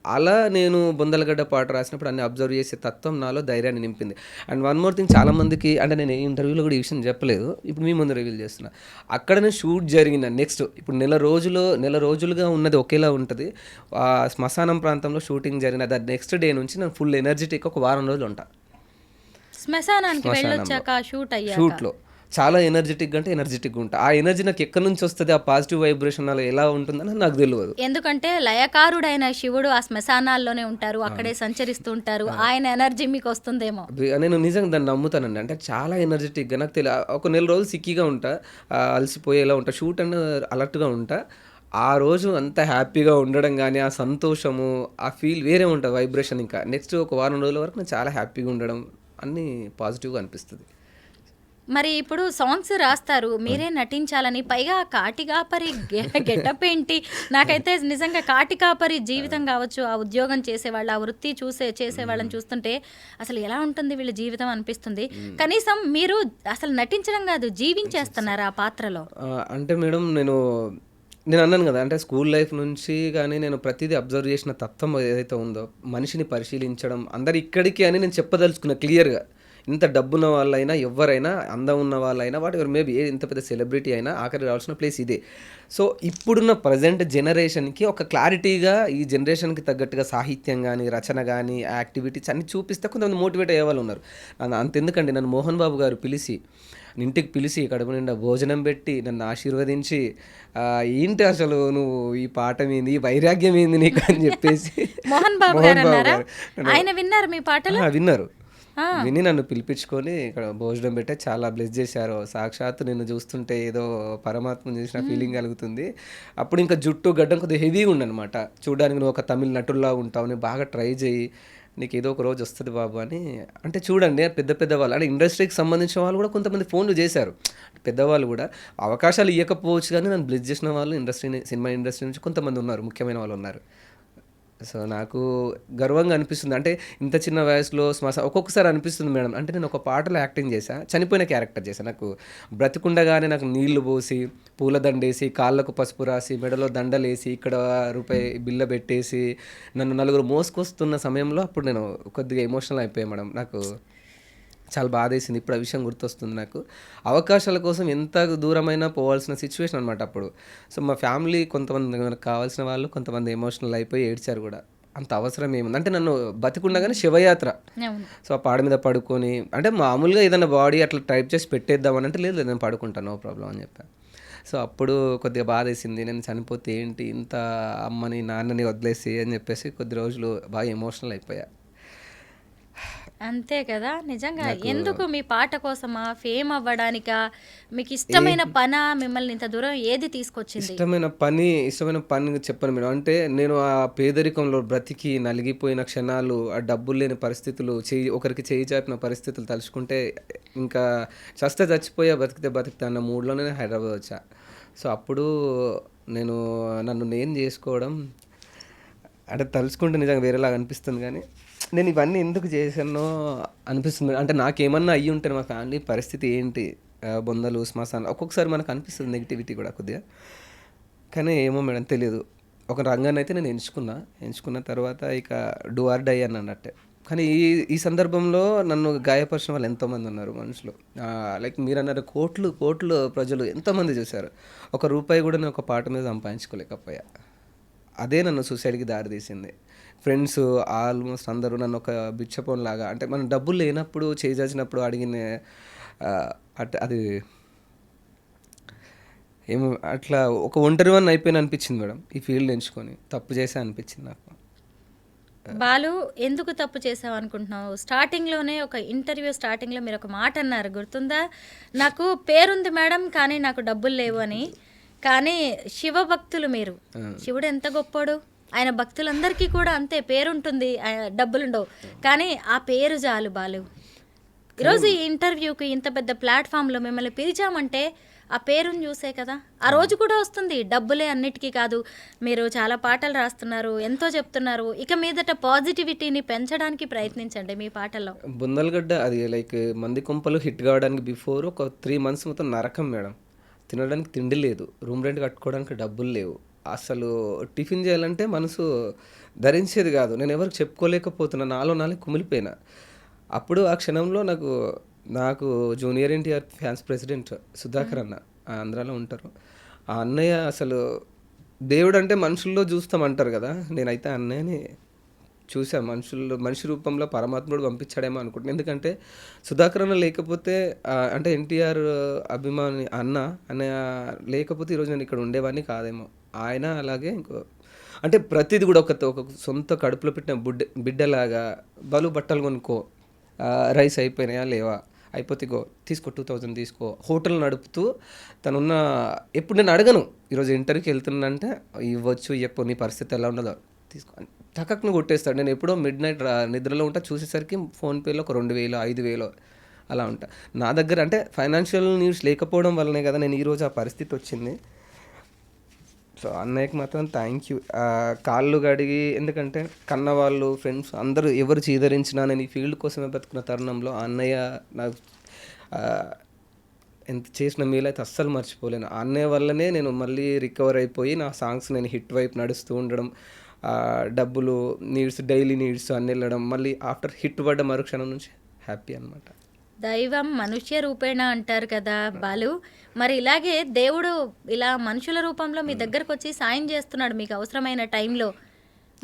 అలా నేను బొందలగడ్డ పాట రాసినప్పుడు అన్ని అబ్జర్వ్ చేసే తత్వం నాలో ధైర్యాన్ని నింపింది. అండ్ వన్ మోర్ థింగ్, చాలామందికి అంటే నేను ఇంటర్వ్యూలో కూడా ఈ విషయం చెప్పలేదు, ఇప్పుడు మీ ముందు రివీల్ చేస్తున్నా. అక్కడనే షూట్ జరిగిన నెక్స్ట్ ఇప్పుడు నెల రోజులుగా ఉన్నది ఒకేలా ఉంటుంది. శ్మశానం ప్రాంతంలో షూటింగ్ జరిగిన ద నెక్స్ట్ డే నుంచి నేను ఫుల్ ఎనర్జెటిక్ ఒక వారం రోజులు ఉంటా. శ్మశానానికి వెళ్ళొచ్చాక షూట్లో చాలా ఎనర్జెటిక్గా ఉంటా. ఆ ఎనర్జీ నాకు ఎక్కడి నుంచి వస్తుంది, ఆ పాజిటివ్ వైబ్రేషన్ అలా ఎలా ఉంటుందని నాకు తెలియదు. ఎందుకంటే లయకారుడైన శివుడు ఆ శ్మశానాల్లోనే ఉంటారు, అక్కడే సంచరిస్తూ ఉంటారు. ఆయన ఎనర్జీ మీకు వస్తుందేమో. నేను నిజంగా దాన్ని నమ్ముతానండి. అంటే చాలా ఎనర్జెటిక్గా నాకు తెలియదు. ఒక నెల రోజులు సిక్కిగా ఉంటా, అలసిపోయేలా ఉంటా, షూట్ అని అలర్ట్గా ఉంటా. ఆ రోజు అంత హ్యాపీగా ఉండడం కానీ, ఆ సంతోషము, ఆ ఫీల్ వేరే ఉంటుంది, వైబ్రేషన్. ఇంకా నెక్స్ట్ ఒక వారం రోజుల వరకు నేను చాలా హ్యాపీగా ఉండడం, అన్నీ పాజిటివ్గా అనిపిస్తుంది. మరి ఇప్పుడు సాంగ్స్ రాస్తారు, మీరే నటించాలని, పైగా కాటికాపరి గెటప్ ఏంటి? నాకైతే నిజంగా కాటికాపరి జీవితం కావచ్చు, ఆ ఉద్యోగం చేసేవాళ్ళు, ఆ వృత్తి చేసేవాళ్ళని చూస్తుంటే అసలు ఎలా ఉంటుంది వీళ్ళ జీవితం అనిపిస్తుంది. కనీసం మీరు అసలు నటించడం కాదు, జీవించేస్తున్నారు ఆ పాత్రలో. అంటే మేడం, నేను అన్నాను కదా, అంటే స్కూల్ లైఫ్ నుంచి కానీ నేను ప్రతిదీ అబ్జర్వ్ చేసిన తత్వం ఏదైతే ఉందో, మనిషిని పరిశీలించడం, అందరు ఇక్కడికి అని నేను చెప్పదలుచుకున్నా క్లియర్గా. ఇంత డబ్బున్న వాళ్ళైనా, ఎవరైనా, అందం ఉన్న వాళ్ళైనా, వాట్ ఎవర్ మేబీ, ఇంత పెద్ద సెలబ్రిటీ అయినా ఆఖరి రావాల్సిన ప్లేస్ ఇదే. సో ఇప్పుడున్న ప్రజెంట్ జనరేషన్కి ఒక క్లారిటీగా, ఈ జనరేషన్కి తగ్గట్టుగా సాహిత్యం కానీ, రచన కానీ, యాక్టివిటీస్ అన్ని చూపిస్తే కొంతమంది మోటివేట్ అయ్యే వాళ్ళు ఉన్నారు. అంతెందుకండి, నన్ను మోహన్ బాబు గారు పిలిచి ఇంటికి పిలిచి కడుపు నిండా భోజనం పెట్టి నన్ను ఆశీర్వదించి ఏంటి అసలు నువ్వు ఈ పాట ఏంది, ఈ వైరాగ్యం ఏంది నీకు అని చెప్పేసి మోహన్ బాబు గారు అన్నారా? ఆయన విన్నారు మీ పాటలు? విన్నారు. విని నన్ను పిలిపించుకొని ఇక్కడ భోజనం పెట్టే చాలా బ్లెస్ చేశారు. సాక్షాత్తు నిన్ను చూస్తుంటే ఏదో పరమాత్మను చూసిన ఫీలింగ్ కలుగుతుంది. అప్పుడు ఇంకా జుట్టు గడ్డం కొద్దిగా హెవీగా ఉండనమాట. చూడడానికి నువ్వు ఒక తమిళ నటుల్లా ఉంటావు, నువ్వు బాగా ట్రై చేయి, నీకు ఏదో ఒక రోజు వస్తుంది బాబు అని. అంటే చూడండి పెద్ద పెద్ద వాళ్ళు అంటే ఇండస్ట్రీకి సంబంధించిన వాళ్ళు కూడా కొంతమంది ఫోన్లు చేశారు. పెద్దవాళ్ళు కూడా అవకాశాలు ఇవ్వకపోవచ్చు కానీ నన్ను బ్లెస్ చేసిన వాళ్ళు సినిమా ఇండస్ట్రీ నుంచి కొంతమంది ఉన్నారు, ముఖ్యమైన వాళ్ళు ఉన్నారు. సో నాకు గర్వంగా అనిపిస్తుంది. అంటే ఇంత చిన్న వయసులో ఒక్కొక్కసారి అనిపిస్తుంది మేడం, అంటే నేను ఒక పాటలో యాక్టింగ్ చేశా, చనిపోయిన క్యారెక్టర్ చేశాను. నాకు బ్రతికుండగానే నాకు నీళ్లు పోసి పూలదండేసి కాళ్ళకు పసుపు రాసి మెడలో దండలేసి ఇక్కడ రూపాయి బిల్ల పెట్టేసి నన్ను నలుగురు మోసుకొస్తున్న సమయంలో అప్పుడు నేను కొద్దిగా ఎమోషనల్ అయిపోయాను మేడం. నాకు చాలా బాధేసింది. ఇప్పుడు ఆ విషయం గుర్తొస్తుంది నాకు. అవకాశాల కోసం ఎంత దూరమైనా పోవాల్సిన సిచ్యువేషన్ అనమాట అప్పుడు. సో మా ఫ్యామిలీ కొంతమంది మనకు కావాల్సిన వాళ్ళు కొంతమంది ఎమోషనల్ అయిపోయి ఏడ్చారు కూడా. అంత అవసరం ఏముంది అంటే నన్ను బతికుండగానే శివయాత్ర. సో ఆ పాడ మీద పడుకొని అంటే మామూలుగా ఏదైనా బాడీ అట్లా టైప్ చేసి పెట్టేద్దామని అంటే లేదు నేను పడుకుంటాను నో ప్రాబ్లం అని చెప్పాను. సో అప్పుడు కొద్దిగా బాధ వేసింది, నేను చనిపోతే ఏంటి ఇంత అమ్మని నాన్నని వదిలేసి అని చెప్పేసి కొద్ది రోజులు బాగా ఎమోషనల్ అయిపోయా. అంతే కదా, నిజంగా. ఎందుకు మీ పాట కోసమా, ఫేమ్ అవ్వడానికా, మీకు ఇష్టమైన పనా, మిమ్మల్ని ఇంత దూరం ఏది తీసుకొచ్చింది? ఇష్టమైన పని చెప్పను మేడం. అంటే నేను ఆ పేదరికంలో బ్రతికి నలిగిపోయిన క్షణాలు, ఆ డబ్బులు లేని పరిస్థితులు, ఒకరికి చేయి చాపిన పరిస్థితులు తలుచుకుంటే ఇంకా చచ్చిపోయా బతికితే అన్న మూడ్లోనే నేను హైదరాబాద్ వచ్చా. సో అప్పుడు నన్ను నేను చేసుకోవడం అంటే తలుచుకుంటే నిజంగా వేరేలాగా అనిపిస్తుంది. కానీ నేను ఇవన్నీ ఎందుకు చేశానో అనిపిస్తుంది. అంటే నాకేమన్నా అయ్యి ఉంటే మా ఫ్యామిలీ పరిస్థితి ఏంటి, బొందలు శ్మశానం ఒక్కొక్కసారి మనకు అనిపిస్తుంది నెగిటివిటీ కూడా కొద్దిగా. కానీ ఏమో మేడం తెలియదు. ఒక రంగాన్ని అయితే నేను ఎంచుకున్న తర్వాత ఇక డూ ఆర్ డై అని అన్నట్టే. కానీ ఈ సందర్భంలో నన్ను గాయపరిచిన వాళ్ళు ఎంతోమంది ఉన్నారు మనుషులు. లైక్ మీరు అన్నారు కోట్లు ప్రజలు ఎంతోమంది చూశారు. ఒక రూపాయి కూడా నేను ఒక పాట మీద సంపాదించుకోలేకపోయా. అదే నన్ను సూసైడ్కి దారితీసింది. ఫ్రెండ్స్ ఆల్మోస్ట్ అందరూ నన్ను ఒక బిచ్చపోన్ లాగా, అంటే మనం డబ్బులు లేనప్పుడు చేసినప్పుడు అడిగిన అది ఏమో అట్లా ఒక ఒంటరివన్నీ అయిపోయిన అనిపించింది మేడం. ఈ ఫీల్డ్ ఎంచుకొని తప్పు చేసా అనిపించింది నాకు. బాలు, ఎందుకు తప్పు చేసావు అనుకుంటున్నావు? స్టార్టింగ్లోనే ఒక ఇంటర్వ్యూ స్టార్టింగ్లో మీరు ఒక మాట అన్నారు, గుర్తుందా? నాకు పేరుంది మేడం కానీ నాకు డబ్బులు లేవు అని. కానీ శివభక్తులు మీరు. శివుడు ఎంత గొప్పోడు, ఆయన భక్తులందరికీ కూడా అంతే పేరుంటుంది, డబ్బులుండవు. కానీ ఆ పేరు చాలు బాలు. ఈరోజు ఈ ఇంటర్వ్యూకి ఇంత పెద్ద ప్లాట్ఫామ్లో మిమ్మల్ని పిలిచామంటే ఆ పేరుని చూసే కదా. ఆ రోజు కూడా వస్తుంది, డబ్బులే అన్నిటికీ కాదు. మీరు చాలా పాటలు రాస్తున్నారు, ఎంతో చెప్తున్నారు. ఇక మీదట పాజిటివిటీని పెంచడానికి ప్రయత్నించండి మీ పాటల్లో. బుందలగడ్డ అది లైక్ మంది కొంపలు హిట్ కావడానికి బిఫోర్ ఒక 3 months మొత్తం నరకం మేడం. తినడానికి తిండి లేదు, రూమ్ రెంట్ కట్టుకోవడానికి డబ్బులు లేవు, అసలు టిఫిన్ చేయాలంటే మనసు ధరించేది కాదు. నేను ఎవరికి చెప్పుకోలేకపోతున్నా, నాలో కుమిలిపోయినా. అప్పుడు ఆ క్షణంలో నాకు junior NTR fans president Sudhakar అన్న ఆంధ్రాలో ఉంటారు. ఆ అన్నయ్య అసలు దేవుడు అంటే మనుషుల్లో చూస్తామంటారు కదా, నేనైతే అన్నయ్యని చూసా. మనిషి రూపంలో పరమాత్ముడు పంపించాడేమో అనుకుంటున్నాను. ఎందుకంటే సుధాకర్ అన్న లేకపోతే అంటే ఎన్టీఆర్ అభిమాని అన్నయ్య లేకపోతే ఈరోజు నేను ఇక్కడ ఉండేవాడిని కాదేమో. ఆయన అలాగే అంటే ప్రతిది కూడా ఒక సొంత కడుపులో పెట్టిన బిడ్డలాగా బలు బట్టలు కొనుక్కో, రైస్ అయిపోయినాయా లేవా, అయిపోతే తీసుకో 2000 తీసుకో, హోటల్ నడుపుతూ తనున్న. ఎప్పుడు నేను అడగను ఈరోజు ఇంటర్వ్యూకి వెళ్తున్నానంటే ఇవ్వచ్చు ఇవ్వకు, నీ పరిస్థితి ఎలా ఉండదో తీసుకో, టకక్ను కొట్టేస్తాడు. నేను ఎప్పుడో మిడ్-నైట్ నిద్రలో ఉంటా, చూసేసరికి ఫోన్పేలో ఒక 2000 5000 అలా ఉంటా. నా దగ్గర అంటే ఫైనాన్షియల్ నీడ్స్ లేకపోవడం వల్లనే కదా నేను ఈరోజు ఆ పరిస్థితి వచ్చింది. సో అన్నయ్యకి మాత్రం థ్యాంక్ యూ. కాళ్ళు గడిగి, ఎందుకంటే కన్నవాళ్ళు ఫ్రెండ్స్ అందరూ ఎవరు చీదరించినా నేను ఈ ఫీల్డ్ కోసమే బతుకున్న తరుణంలో ఆ అన్నయ్య నాకు ఎంత చేసిన మీలైతే అస్సలు మర్చిపోలేను. ఆ అన్నయ్య వల్లనే నేను మళ్ళీ రికవర్ అయిపోయి నా సాంగ్స్ నేను హిట్ వైపు నడుస్తూ ఉండడం, డబ్బులు నీడ్స్ డైలీ నీడ్స్ అన్నీ వెళ్ళడం, మళ్ళీ ఆఫ్టర్ హిట్ పడ్డ మరుక్షణం నుంచి హ్యాపీ అనమాట. దైవం మనుష్య రూపేణ అంటారు కదా బాలు. మరి ఇలాగే దేవుడు ఇలా మనుషుల రూపంలో మీ దగ్గరకు వచ్చి సాయం చేస్తున్నాడు మీకు అవసరమైన టైంలో.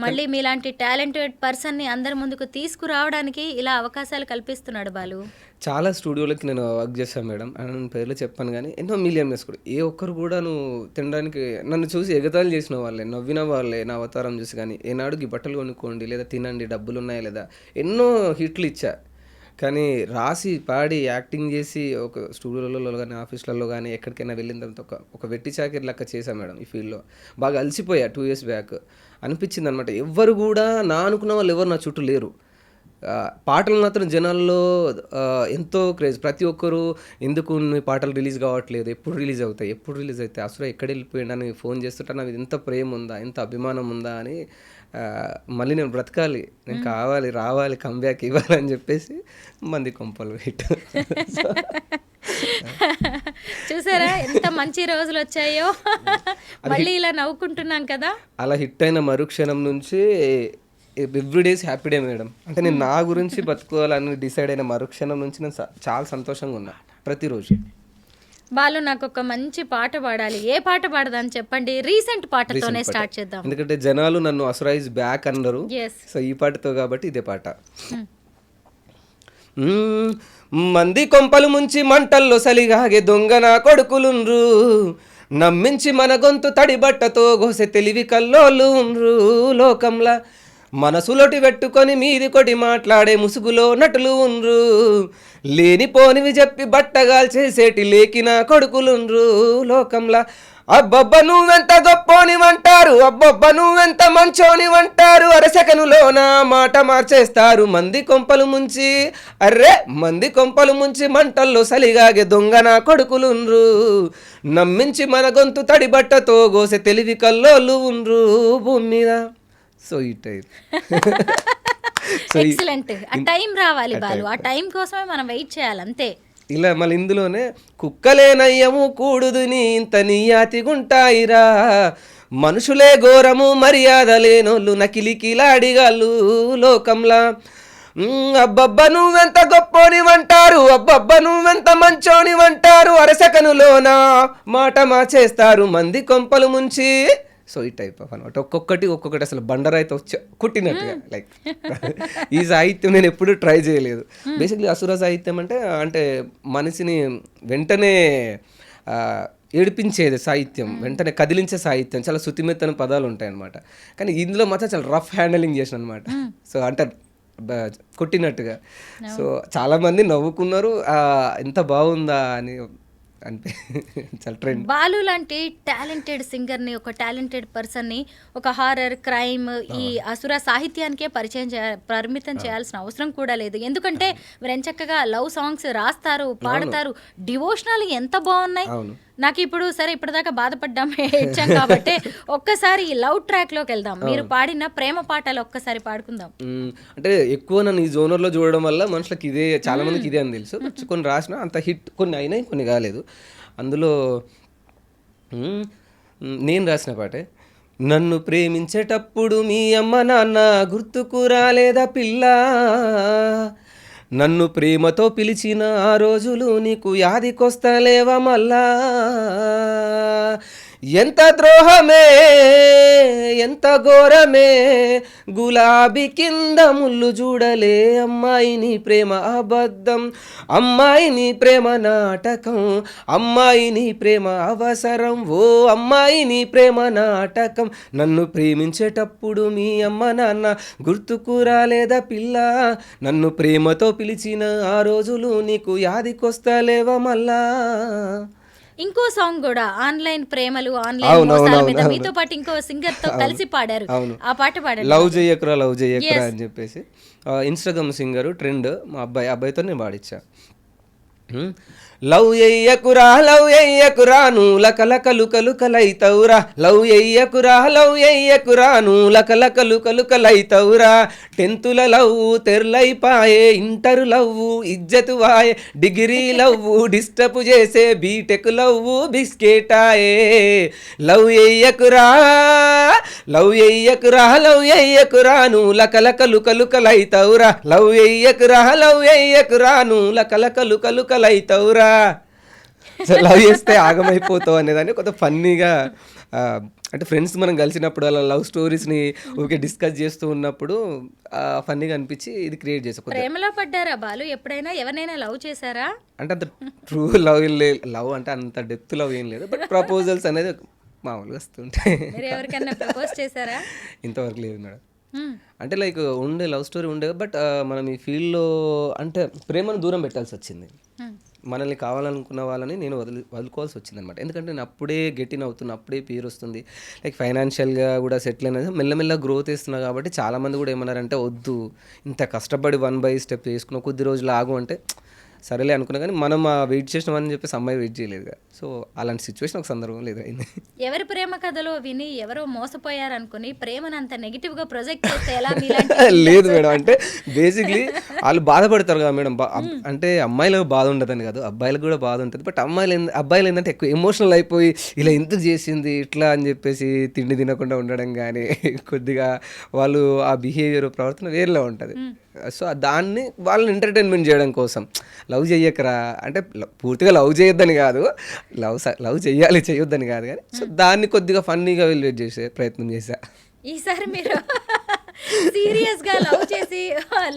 మళ్ళీ మీలాంటి టాలెంటెడ్ పర్సన్ని అందరి ముందుకు తీసుకురావడానికి ఇలా అవకాశాలు కల్పిస్తున్నాడు బాలు. చాలా స్టూడియోలకి నేను వర్క్ చేశాను మేడం, అండ్ పేర్లు చెప్పాను కానీ ఎన్నో మిలియనర్స్ కూడా ఏ ఒక్కరు కూడా నువ్వు తినడానికి నన్ను చూసి ఎగతాళి చేసిన వాళ్ళే, నవ్విన వాళ్ళే నా అవతారం చూసి. కానీ ఏనాడు ఈ బట్టలు కొనుక్కోండి లేదా తినండి డబ్బులు ఉన్నాయా లేదా ఎన్నో హిట్లు ఇచ్చా. కానీ రాసి పాడి యాక్టింగ్ చేసి ఒక స్టూడియోలలో కానీ ఆఫీస్లలో కానీ ఎక్కడికైనా వెళ్ళిన తర్వాత ఒక వెట్టి చాకిరి లెక్క చేశాను మేడం. ఈ ఫీల్డ్లో బాగా అలసిపోయా 2 years బ్యాక్. అనిపించింది అనమాట, ఎవ్వరు కూడా నా అనుకున్న వాళ్ళు ఎవరు నా చుట్టూ లేరు. పాటలు మాత్రం జనాల్లో ఎంతో క్రేజ్. ప్రతి ఒక్కరు ఎందుకు నీ పాటలు రిలీజ్ కావట్లేదు, ఎప్పుడు రిలీజ్ అవుతాయి, ఎప్పుడు రిలీజ్ అవుతాయి, అసలు ఎక్కడ వెళ్ళిపోయింది అని ఫోన్ చేస్తుంటే నాకు ఎంత ప్రేమ ఉందా, ఎంత అభిమానం ఉందా అని మళ్ళీ నేను బ్రతకాలి, నేను కావాలి, రావాలి, కంబ్యాక్ ఇవ్వాలి అని చెప్పేసి మంది కొంపలు వెయిట్. చూసారా ఎంత మంచి రోజులు వచ్చాయో, మళ్ళీ ఇలా నవ్వుకుంటున్నాం కదా. అలా హిట్ అయిన మరుక్షణం నుంచి every days happy day madam. అంటే నేను నా గురించి బతుకోవాలని డిసైడ్ అయిన మరుక్షణం నుంచి నేను చాలా సంతోషంగా ఉన్నా ప్రతిరోజు. బాలు నాకు ఒక మంచి పాట పాడాలి, ఏ పాట పాడదని చెప్పండి. రీసెంట్ పాటతోనే స్టార్ట్ చేద్దాం, ఎందుకంటే జనాలు నన్ను అసురైజ్ బ్యాక్ అన్నారు. Yes. సో ఈ పాటతో కాబట్టి ఇదే పాట. మంది కొంపలు ముంచి మంటల్లో సలిగాగే దొంగన కొడుకులుండ్రు, నమ్మించి మన గొంతు తడిబట్టతో గోసె తెలివి కల్లోళ్ళు ఉండ్రు, లోకంలా మనసులోటి పెట్టుకొని మీది కొటి మాట్లాడే ముసుగులో నటులు ఉండ్రు, లేనిపోనివి చెప్పి బట్టగాల్ చేసేటి లేకిన కొడుకులుండ్రు, లోకంలా అబ్బబ్బ నువ్వెంత గొప్పోనివంటారు, అబ్బబ్బ నువ్వెంత మంచోనివంటారు, అరసెకనులోన మాట మార్చేస్తారు. మంది కొంపలు ముంచి మంది కొంపలు ముంచి మంటల్లో సలిగాగే దొంగన కొడుకులుండ్రు, నమ్మించి మన గొంతు తడిబట్టతో గోసె తెలివి కల్లోళ్ళు ఉండ్రు భూమి మీద. సో ఈ టైప్ ఎక్సలెంట్. ఆ టైం రావాలి బాలు, ఆ టైం కోసమే మనం వెయిట్ చేయాలి అంతే. ఇలా మళ్ళీ ఇందులోనే కుక్కలేనయ్యము కూడుదుని ఇంత నీయాతిగుంటాయిరా, మనుషులే ఘోరము మర్యాద లేనోళ్ళు నకిలికిలాడిగాళ్ళు, లోకంలా అబ్బబ్బ నువ్వెంత గొప్పోనివంటారు, అబ్బబ్బ నువ్వెంత మంచోనివంటారు, అరసెకనులోన మాట మార్చేస్తారు మంది కొంపలు ముంచి. సో ఈ టైప్ ఆఫ్ అనమాట. ఒక్కొక్కటి అసలు బండరాయితో కుట్టినట్టుగా. లైక్ ఈ సాహిత్యం నేను ఎప్పుడూ ట్రై చేయలేదు. బేసిక్లీ అసుర సాహిత్యం అంటే మనిషిని వెంటనే ఏడిపించేది సాహిత్యం, వెంటనే కదిలించే సాహిత్యం, చాలా శుతిమెత్తన పదాలు ఉంటాయి అనమాట. కానీ ఇందులో మాత్రం చాలా రఫ్ హ్యాండలింగ్ చేసిన అనమాట. సో అంటే కొట్టినట్టుగా. సో చాలామంది నవ్వుకున్నారు, ఎంత బాగుందా అని చాలా ట్రెండ్. బాలు లాంటి టాలెంటెడ్ సింగర్ని, ఒక టాలెంటెడ్ పర్సన్ని ఒక హారర్ క్రైమ్ ఈ అసుర సాహిత్యానికే పరిమితం చేయాల్సిన అవసరం కూడా లేదు. ఎందుకంటే మీరు ఎంచక్కగా లవ్ సాంగ్స్ రాస్తారు, పాడతారు, డివోషనల్ ఎంత బాగున్నాయి. నాకు ఇప్పుడు సరే ఇప్పటిదాకా బాధపడ్డాం ఏడ్చాం కాబట్టి ఒక్కసారి ఈ లవ్ ట్రాక్ లోకి వెళ్దాం. మీరు పాడిన ప్రేమ పాటలు ఒక్కసారి పాడుకుందాం. అంటే ఎక్కువ నన్ను ఈ జోనర్లో చూడడం వల్ల మనుషులకి ఇదే, చాలా మందికి ఇదే అని తెలుసు. కొన్ని రాసిన అంత హిట్, కొన్ని అయినాయి కొన్ని కాలేదు. అందులో నేను రాసిన పాటే, నన్ను ప్రేమించేటప్పుడు మీ అమ్మ నాన్న గుర్తుకు రాలేదా పిల్ల, నన్ను ప్రేమతో పిలిచిన ఆ రోజులు నీకు యాదికొస్తలేవా మళ్ళా, ఎంత ద్రోహమే ఎంత ఘోరమే గులాబీ కింద ముళ్ళు చూడలే, అమ్మాయి నీ ప్రేమ అబద్ధం, అమ్మాయి నీ ప్రేమ నాటకం, అమ్మాయి నీ ప్రేమ అవసరం, ఓ అమ్మాయి నీ ప్రేమ నాటకం, నన్ను ప్రేమించేటప్పుడు మీ అమ్మ నాన్న గుర్తుకు రాలేదా పిల్ల, నన్ను ప్రేమతో పిలిచిన ఆ రోజులు నీకు యాదికొస్తలేవా మళ్ళా. ఇంకో సాంగ్ కూడా ఆన్లైన్ ప్రేమలు, ఆన్లైన్ మోసాల మీద మీతో పాటు ఇంకో సింగర్ తో కలిసి పాడారు. ఆ పాట పాడారు, లవ్ చెయ్యకురా అని చెప్పేసి. ఇన్స్టాగ్రామ్ సింగర్ ట్రెండ్, మా అబ్బాయితో నేను పాడిచ్చా. లవ్ ఎయ్యకురా నువ్వు లకలకలుకలుకలైతవురా, లవ్ ఎయ్యకురా నువ్వు లకలకలుకలుకలైతవురా, 10th లవ్ తెర్లైపాయే, ఇంటర్ లవ్ ఇజ్జతు వాయే, డిగ్రీ లవ్ డిస్టర్బ్ చేసే, బీటెక్ లవ్ బిస్కెటాయే, లవ్ ఎయ్యకురా నువ్వు లకలకలుకలుకలైతవురా, లవ్ ఎయ్యకురా నువ్వు లకలకలుకలుకలైతవురా. లవ్ చేస్తే ఆగమైపోతావు అనేదాన్ని కొంత ఫన్నీగా అంటే ఫ్రెండ్స్ మనం కలిసినప్పుడు అలా లవ్ స్టోరీస్ని ఊరికే డిస్కస్ చేస్తూ ఉన్నప్పుడు ఫన్నీగా అనిపించి ఇది క్రియేట్ చేసా. ప్రేమలో పడ్డారా బాలు? ఎప్పుడైనా ఎవరినైనా లవ్ చేశారా? అంటే అంత ట్రూ లవ్ లవ్ అంటే అంత డెప్త్ లవ్ ఏం లేదు, బట్ ప్రపోజల్స్ అనేది మామూలుగా వస్తుంటాయి. మీరు ఎవరికైనా ప్రపోజ్ చేశారా? ఇంతవరకు లేదు మేడం. అంటే లైక్ ఉండే లవ్ స్టోరీ ఉండే, బట్ మనం ఈ ఫీల్డ్లో అంటే ప్రేమను దూరం పెట్టాల్సి వచ్చింది. మనల్ని కావాలనుకున్న వాళ్ళని నేను వదులుకోవాల్సి వచ్చింది అనమాట. ఎందుకంటే నేను అప్పుడే గెటిన్ అవుతున్నా, అప్పుడే పేరు వస్తుంది, లైక్ ఫైనాన్షియల్గా కూడా సెటిల్ అనేది మెల్లమెల్ల గ్రోత్ వేస్తున్నా. కాబట్టి చాలామంది కూడా ఏమన్నారంటే వద్దు, ఇంత కష్టపడి 1 by స్టెప్ చేసుకున్న కొద్ది రోజులు ఆగు అంటే సరేలే అనుకున్నా. కానీ మనం వెయిట్ చేసినామని చెప్పేసి అమ్మాయి వెయిట్ చేయలేదు. సో అలాంటి సిచ్యువేషన్ ఒక సందర్భంలో ఎదురైంది. ఎవరి ప్రేమ కథలో విని ఎవరో మోసపోయారు అనుకుని ప్రేమను అంత నెగిటివ్ గా ప్రొజెక్ట్ చేస్తే ఎలా? లేదు మేడం, అంటే బేసిక్లీ వాళ్ళు బాధపడతారు కదా మేడం. అంటే అమ్మాయిలకు బాధ ఉండదని కాదు, అబ్బాయిలకు కూడా బాధ ఉంటుంది. బట్ అబ్బాయిలు ఏంటంటే ఎక్కువ ఎమోషనల్ అయిపోయి ఇలా ఎందుకు చేసింది ఇట్లా అని చెప్పేసి తిండి తినకుండా ఉండడం కానీ, కొద్దిగా వాళ్ళు ఆ బిహేవియర్ ప్రవర్తన వేరేలా ఉంటుంది. సో దాన్ని వాళ్ళని ఎంటర్టైన్మెంట్ చేయడం కోసం లవ్ చెయ్యకరా అంటే పూర్తిగా లవ్ చేయొద్దని కాదు, లవ్ చెయ్యాలి చేయొద్దని కాదు, కానీ సో దాన్ని కొద్దిగా ఫన్నీగా వెలివేట్ చేసే ప్రయత్నం చేశా. ఈసారి మీరు సీరియస్ గా లవ్ చేసి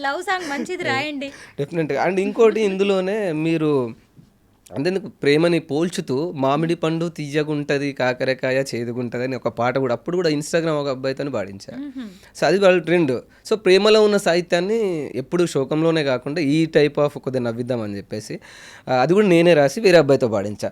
లవ్ సాంగ్ మంచిది రాయండి డెఫినెట్గా. అండ్ ఇంకోటి ఇందులోనే మీరు అంతేందుకు ప్రేమని పోల్చుతూ మామిడి పండు తీయగుంటుంది కాకరకాయ చేదుగుంటుంది అని ఒక పాట కూడా అప్పుడు కూడా ఇన్స్టాగ్రామ్ ఒక అబ్బాయితో పాడించారు. సో అది వాళ్ళ ట్రెండ్. సో ప్రేమలో ఉన్న సాహిత్యాన్ని ఎప్పుడు శోకంలోనే కాకుండా ఈ టైప్ ఆఫ్ కొద్దిగా నవ్విద్దామని చెప్పేసి అది కూడా నేనే రాసి వేరే అబ్బాయితో పాడించా.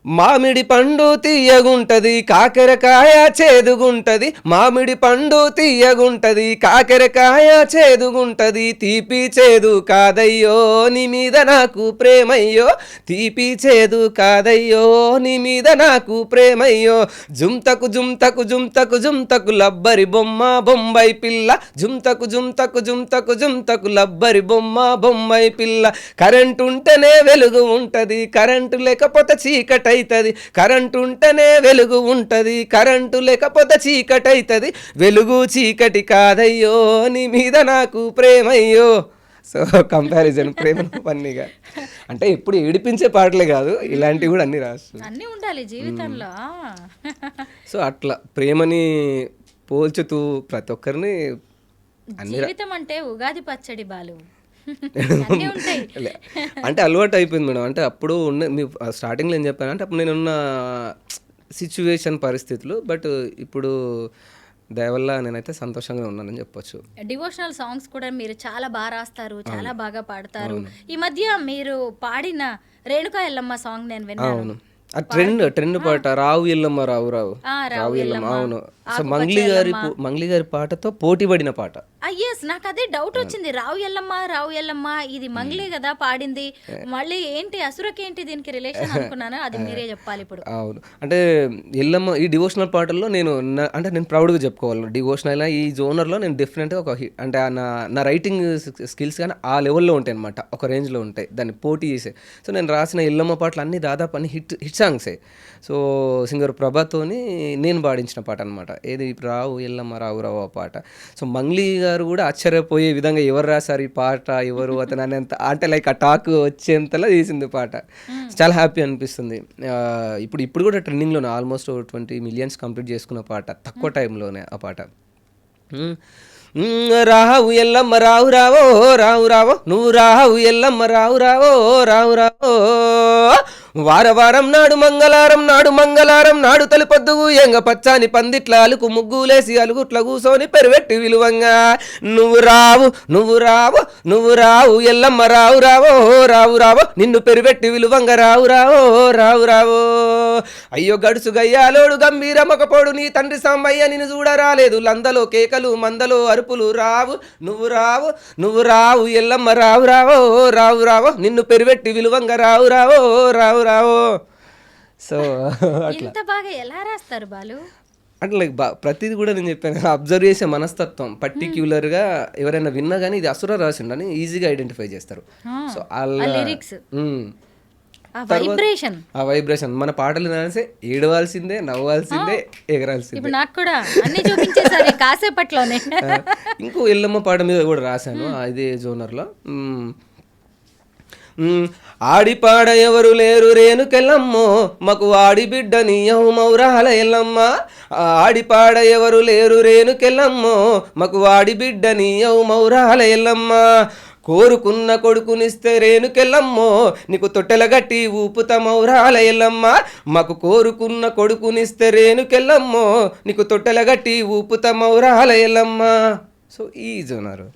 మామిడి పండు తీయగుంటది కాకరకాయ చేదుగుంటది, మామిడి పండు తీయగుంటది కాకరకాయ చేదుగుంటది, తీపి చేదు కాదయ్యో నీ మీద నాకు ప్రేమయ్యో, తీపి చేదు కాదయ్యో నీ మీద నాకు ప్రేమయ్యో, జుంతకు జుంతకు జుంతకు జుంతకు లబ్బరి బొమ్మ బొంబాయి పిల్ల, జుంతకు జుంతకు జుంతకు జుంతకు లబ్బరి బొమ్మ బొంబాయి పిల్ల, కరెంటు ఉంటేనే వెలుగు ఉంటది కరెంటు లేకపోతే చీకటి అవుతుంది, కరెంటు ఉంటేనే వెలుగు ఉంటుంది కరెంటు లేకపోతే చీకటి అవుతుంది, వెలుగు చీకటి కాదయ్యో నీ మీద నాకు ప్రేమయ్యో. సో కంపారిజన్ ప్రేమను ఫన్నీగా అంటే ఎప్పుడు ఏడిపించే పాటలే కాదు, ఇలాంటివి కూడా అన్ని రాస్తుంది, అన్నీ ఉండాలి జీవితంలో. సో అట్లా ప్రేమని పోల్చుతూ ప్రతి ఒక్కరిని జీవితం అంటే ఉగాది పచ్చడి బాలు. అంటే అలవాటు అయిపోయింది మేడం. అంటే అప్పుడు ఉన్న మీ స్టార్టింగ్లో ఏం చెప్పాను అంటే అప్పుడు నేనున్న సిచ్యువేషన్ పరిస్థితులు, బట్ ఇప్పుడు దయవల్ల నేనైతే సంతోషంగా ఉన్నానని చెప్పొచ్చు. డివోషనల్ సాంగ్స్ కూడా మీరు చాలా బాగా రాస్తారు, చాలా బాగా పాడతారు. ఈ మధ్య మీరు పాడిన రేణుకా ఎల్లమ్మ సాంగ్ నేను విన్నాను. ఆ ట్రెండ్ పాట రావు ఎల్లమ్మ రావు రావు రావు ఎల్లమ్మ. అవును. సో మంగ్లీ గారి పాటతో పోటీ పడిన పాట. ఎస్, నాకు అదే డౌట్ వచ్చింది. రావు ఎల్లమ్మ ఇది మంగ్లీ కదా పాడింది, మళ్ళీ ఏంటి అసురకేంటి దీనికి రిలేషన్ అనుకున్నాను. అది మీరే చెప్పాలి ఇప్పుడు. అవును, అంటే ఎల్లమ్మ ఈ డివోషనల్ పాటల్లో నేను ప్రౌడ్గా చెప్పుకోవాలి. డివోషనల్ ఈ జోనర్లో నేను డెఫినెట్గా ఒక అంటే నా రైటింగ్ స్కిల్స్ కానీ ఆ లెవెల్లో ఉంటాయి అనమాట, ఒక రేంజ్లో ఉంటాయి, దాన్ని పోటీ చేసే. సో నేను రాసిన ఎల్లమ్మ పాటలు అన్ని దాదాపు అన్ని హిట్ సాంగ్సే. సో సింగర్ ప్రభాతోని నేను పాడించిన పాట అనమాట, ఏది రావు ఎల్లమ్మ రావు రావు ఆ పాట. సో మంగ్లీ గారు కూడా ఆశ్చర్యపోయే విధంగా ఎవరు రాశారు ఈ పాట, ఎవరు అతను అనేంత అంటే లైక్ ఆ టాక్ వచ్చేంతలా తీసింది పాట. చాలా హ్యాపీ అనిపిస్తుంది. ఇప్పుడు కూడా ట్రెండింగ్లోనే ఆల్మోస్ట్ 20 millions కంప్లీట్ చేసుకున్న పాట తక్కువ టైంలోనే ఆ పాట. రావు ఎల్లమ్మ రావు రావో రావు రావో నువ్వు రావు ఎల్లమ్మ రావు రావో రావు రావో, వారం నాడు మంగళారం నాడు తలుపొద్దుగు ఎంగ పచ్చాని పందిట్ల అలుకు ముగ్గులేసి అలుగుట్ల కూసోని పెరువెట్టి విలువంగా, నువ్వు రావు ఎల్లమ్మ రావు రావో రావు రావో నిన్ను పెరువెట్టి విలువంగ రావు రావో, అయ్యో గడుసు గయ్యాలోడు గంభీరమకపోడు నీ తండ్రి సాంబయ్య నిన్ను చూడరాలేదు, లందలో కేకలు మందలో అరుపులు, నువ్వు రావు ఎల్లమ్మ రావు రావో నిన్ను పెరువెట్టి విలువంగ రావు రావో. సో ఇంత బాగా ఎలా రాస్తారు బాలు? అంటే లైక్ ప్రతిది కూడా నేను చెప్పాను, అబ్జర్వ్ చేసే మనస్తత్వం పర్టిక్యులర్గా ఎవరైనా విన్నా కానీ ఇది అసుర రాసిండని ఈజీగా ఐడెంటిఫై చేస్తారు. సో ఆ వైబ్రేషన్ మన పాటలు రాసే ఏడవాల్సిందే, నవ్వాల్సిందే, ఎగరాల్సిందే. నాకు కూడా అన్ని చూపించేసారు కాసేపట్లోనే. ఇంకో ఎల్లమ్మ పాట మీద కూడా రాశాను ఇదే జోనర్లో. ఆడిపాడ ఎవరు లేరు రేణుకెళ్ళమ్మో మాకు ఆడి బిడ్డ నీయవు మౌరాల ఎల్లమ్మ. ఆడిపాడ ఎవరు లేరు రేణుకెళ్ళమ్మో మాకు ఆడి బిడ్డ నీయవు మౌరాల ఎల్లమ్మ. కోరుకున్న కొడుకునిస్తే రేణుకెళ్ళమ్మో నీకు తొట్టెల గట్టి ఊపుత మౌరాల ఎల్లమ్మ. మాకు కోరుకున్న కొడుకునిస్తే రేణుకెళ్ళమ్మో నీకు తొట్టెల గట్టి ఊపుత మౌరాల ఎల్లమ్మ. సో ఈ జోనారు.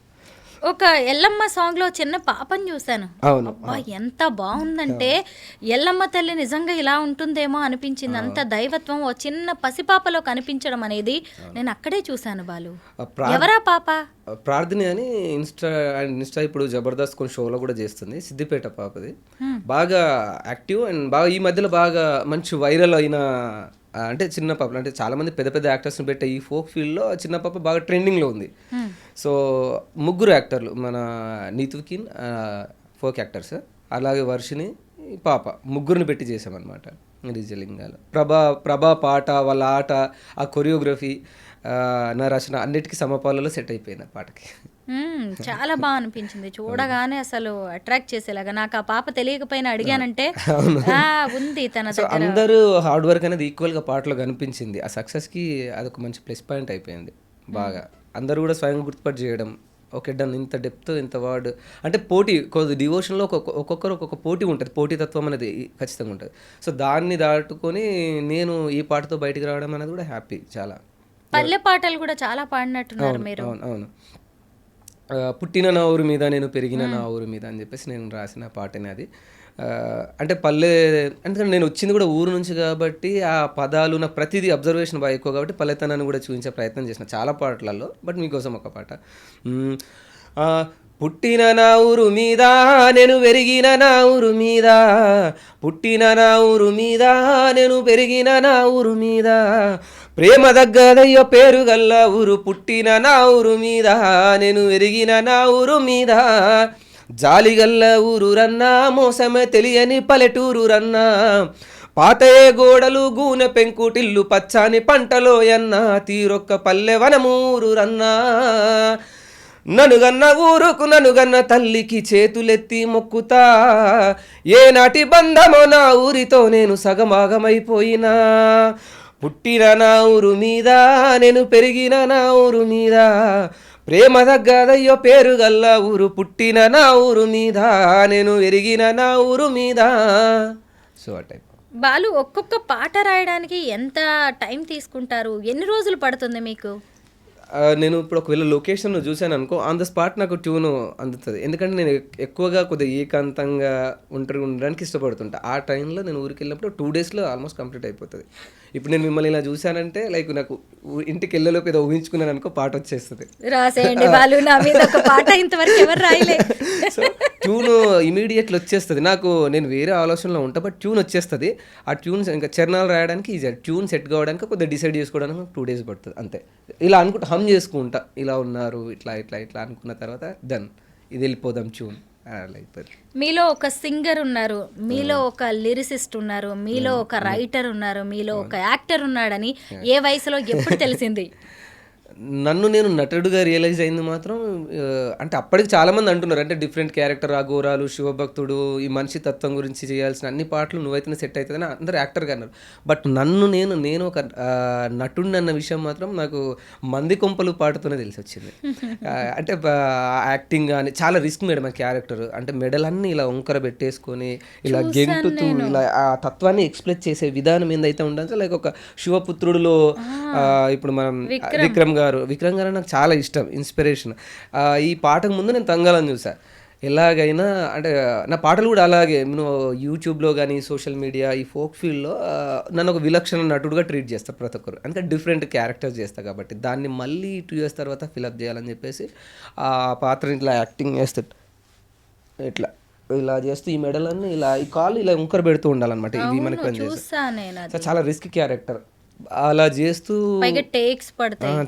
ఒక ఎల్లమ్మ సాంగ్ లో చిన్న పాపని చూశాను. అవును, అబ్బా ఎంత బాగుందంటే ఎల్లమ్మ తల్లి నిజంగా ఇలా ఉంటుందేమో అనిపించింది. అంత దైవత్వం ఓ చిన్న పసిపాపలో కనిపించడం అనేది నేను అక్కడే చూశాను. బాలు ఎవరా పాప? ప్రార్థన అని ఇన్స్టా ఇప్పుడు జబర్దస్త్ కొన్ని షోలో కూడా చేస్తుంది. సిద్దిపేట పాపది. బాగా యాక్టివ్ అండ్ బాగా ఈ మధ్యలో బాగా మంచి వైరల్ అయిన, అంటే చిన్న పాపలు అంటే చాలా మంది పెద్ద పెద్ద యాక్టర్స్ని పెట్టే ఈ ఫోక్ ఫీల్డ్లో చిన్న పాప బాగా ట్రెండింగ్లో ఉంది. సో ముగ్గురు యాక్టర్లు మన నీతుకిన్ ఫోక్ యాక్టర్స్, అలాగే వర్షిని, పాప, ముగ్గురిని పెట్టి చేసామన్నమాట రిజలింగాలు. ప్రభా పాట, వాళ్ళ ఆట, ఆ కొరియోగ్రఫీ, నా రచన అన్నిటికీ సమపాలలో సెట్ అయిపోయింది ఆ పాటకి. చాలా బాగా అనిపించింది చూడగానే, అసలు అట్రాక్ట్ చేసేలాగా. నాకు ఆ పాప తెలియకపోయినా అడిగానంటే ఉంది తన దగ్గర. అందరూ హార్డ్ వర్క్ అనేది ఈక్వల్గా పాటలో కనిపించింది. ఆ సక్సెస్కి అదొక మంచి ప్లస్ పాయింట్ అయిపోయింది. బాగా అందరూ కూడా స్వయంగా గుర్తుపట్టి చేయడం, ఓకే డన్, ఇంత డెప్త్, ఇంత వర్డ్, అంటే పోటీ కొద్ది డివోషన్లో ఒక్కొక్కరు ఒక్కొక్క పోటీ ఉంటుంది, పోటీతత్వం అనేది ఖచ్చితంగా ఉంటుంది. సో దాన్ని దాటుకొని నేను ఈ పాటతో బయటికి రావడం అనేది కూడా హ్యాపీ. చాలా పల్లె పాటలు కూడా చాలా పాడినట్టున్నారు మీరు. అవును, పుట్టిన నా ఊరు మీద నేను పెరిగిన నా ఊరు మీద అని చెప్పేసి నేను రాసిన పాటనే అది. అంటే పల్లె, ఎందుకంటే నేను వచ్చింది కూడా ఊరు నుంచి కాబట్టి ఆ పదాలు నా ప్రతిదీ అబ్జర్వేషన్ బాగా ఎక్కువ కాబట్టి పల్లెతనాన్ని కూడా చూపించే ప్రయత్నం చేసిన చాలా పాటలలో. బట్ మీకోసం ఒక పాట. పుట్టిన నా ఊరు మీద నేను పెరిగిన నా ఊరు మీద, పుట్టిన నా ఊరు మీద నేను పెరిగిన నా ఊరు మీద, ప్రేమ దగ్గదయ్యో పేరు గల్ల ఊరు పుట్టిన నా ఊరు మీద నేను పెరిగిన నా ఊరు మీద, జాలిగల్ల ఊరు రన్నా మోసమే తెలియని పల్లెటూరు రన్నా, పాతయే గోడలు గూనె పెంకుటిల్లు పచ్చాని పంటలో ఎన్నా, తీరొక్క పల్లె వనమూరు రన్నా, ననుగన్న ఊరుకు ననుగన్న తల్లికి చేతులెత్తి మొక్కుతా, ఏనాటి బంధమో నా ఊరితో నేను సగమాగమైపోయినా, పుట్టిన నా ఊరు మీద నేను పెరిగిన నా ఊరు మీద, ప్రేమ దగ్గదయ్యో పేరు గల్ల ఊరు పుట్టిన నా ఊరు మీద నేను ఎరిగిన నా ఊరు మీద. సో ఆ టైప్. బాలు, ఒక్కొక్క పాట రాయడానికి ఎంత టైం తీసుకుంటారు? ఎన్ని రోజులు పడుతుంది మీకు? నేను ఇప్పుడు ఒకవేళ లొకేషన్ చూశాను అనుకో, ఆన్ ద స్పాట్ నాకు ట్యూన్ అందుతుంది. ఎందుకంటే నేను ఎక్కువగా కొద్దిగా ఏకాంతంగా ఒంటరిగా ఉండడానికి ఇష్టపడుతుంటా. ఆ టైంలో నేను ఊరికి వెళ్ళినప్పుడు 2 daysలో ఆల్మోస్ట్ కంప్లీట్ అయిపోతుంది. ఇప్పుడు నేను మిమ్మల్ని ఇలా చూశానంటే లైక్ నాకు ఇంటికి వెళ్ళలోపు ఏదో ఊహించుకున్నాను అనుకో, పాట వచ్చేస్తుంది. రాసేయండి బాలు, నా మీద ఒక పాట ఇంతవరకు ఎవరు రాయలే. సో ట్యూన్ ఇమీడియట్లీ వచ్చేస్తుంది నాకు. నేను వేరే ఆలోచనలో ఉంటా, బట్ ట్యూన్ వచ్చేస్తుంది. ఆ ట్యూన్స్ ఇంకా చరణాలు రాయడానికి ఈజీ, ట్యూన్ సెట్ కావడానికి కొద్దిగా డిసైడ్ చేసుకోవడానికి 2 days పడుతుంది అంతే. ఇలా అనుకుంటా, హమ్ చేసుకుంటా, ఇలా ఉన్నారు ఇట్లా ఇట్లా ఇట్లా అనుకున్న తర్వాత డన్, ఇది వెళ్ళిపోదాం ట్యూన్. మీలో ఒక సింగర్ ఉన్నారు, మీలో ఒక లిరిసిస్ట్ ఉన్నారు, మీలో ఒక రైటర్ ఉన్నారు, మీలో ఒక యాక్టర్ ఉన్నాడని ఏ వయసులో ఎప్పుడు తెలిసింది? నన్ను నేను నటుడుగా రియలైజ్ అయింది మాత్రం అంటే అప్పటికి చాలామంది అంటున్నారు, అంటే డిఫరెంట్ క్యారెక్టర్, అఘోరాలు, శివభక్తుడు, ఈ మనిషి తత్వం గురించి చేయాల్సిన అన్ని పాటలు నువ్వైతే సెట్ అవుతుందని అందరూ యాక్టర్గా అన్నారు. బట్ నేను ఒక నటుడిని అన్న విషయం మాత్రం నాకు మంది కొంపలు పాటతోనే తెలిసి వచ్చింది. అంటే యాక్టింగ్ కానీ చాలా రిస్క్ మేడం ఆ క్యారెక్టర్. అంటే మెడలన్నీ ఇలా వంకర పెట్టేసుకొని ఇలా గెంటుతూ ఇలా ఆ తత్వాన్ని ఎక్స్ప్రెస్ చేసే విధానం ఏందైతే ఉండదు. లైక్ ఒక శివపుత్రుడులో ఇప్పుడు మనం విక్రమ్ గారు నాకు చాలా ఇష్టం, ఇన్స్పిరేషన్. ఈ పాటకు ముందు నేను తంగాలని చూసా. ఎలాగైనా అంటే నా పాటలు కూడా అలాగే నేను యూట్యూబ్లో కానీ సోషల్ మీడియా ఈ ఫోక్ ఫీల్డ్లో నన్ను ఒక విలక్షణ నటుడుగా ట్రీట్ చేస్తారు ప్రతి ఒక్కరు. అందుకే డిఫరెంట్ క్యారెక్టర్స్ చేస్తారు కాబట్టి దాన్ని మళ్ళీ 2 years తర్వాత ఫిలప్ చేయాలని చెప్పేసి ఆ పాత్రని ఇట్లా యాక్టింగ్ చేస్తే ఇట్లా ఇలా చేస్తూ ఈ మెడలన్నీ ఇలా ఈ కాళ్ళు ఇలా ఉంకర పెడుతూ ఉండాలన్నమాట. ఇది మనకి పని చేస్తే చాలా రిస్క్ క్యారెక్టర్. అలా చేస్తూ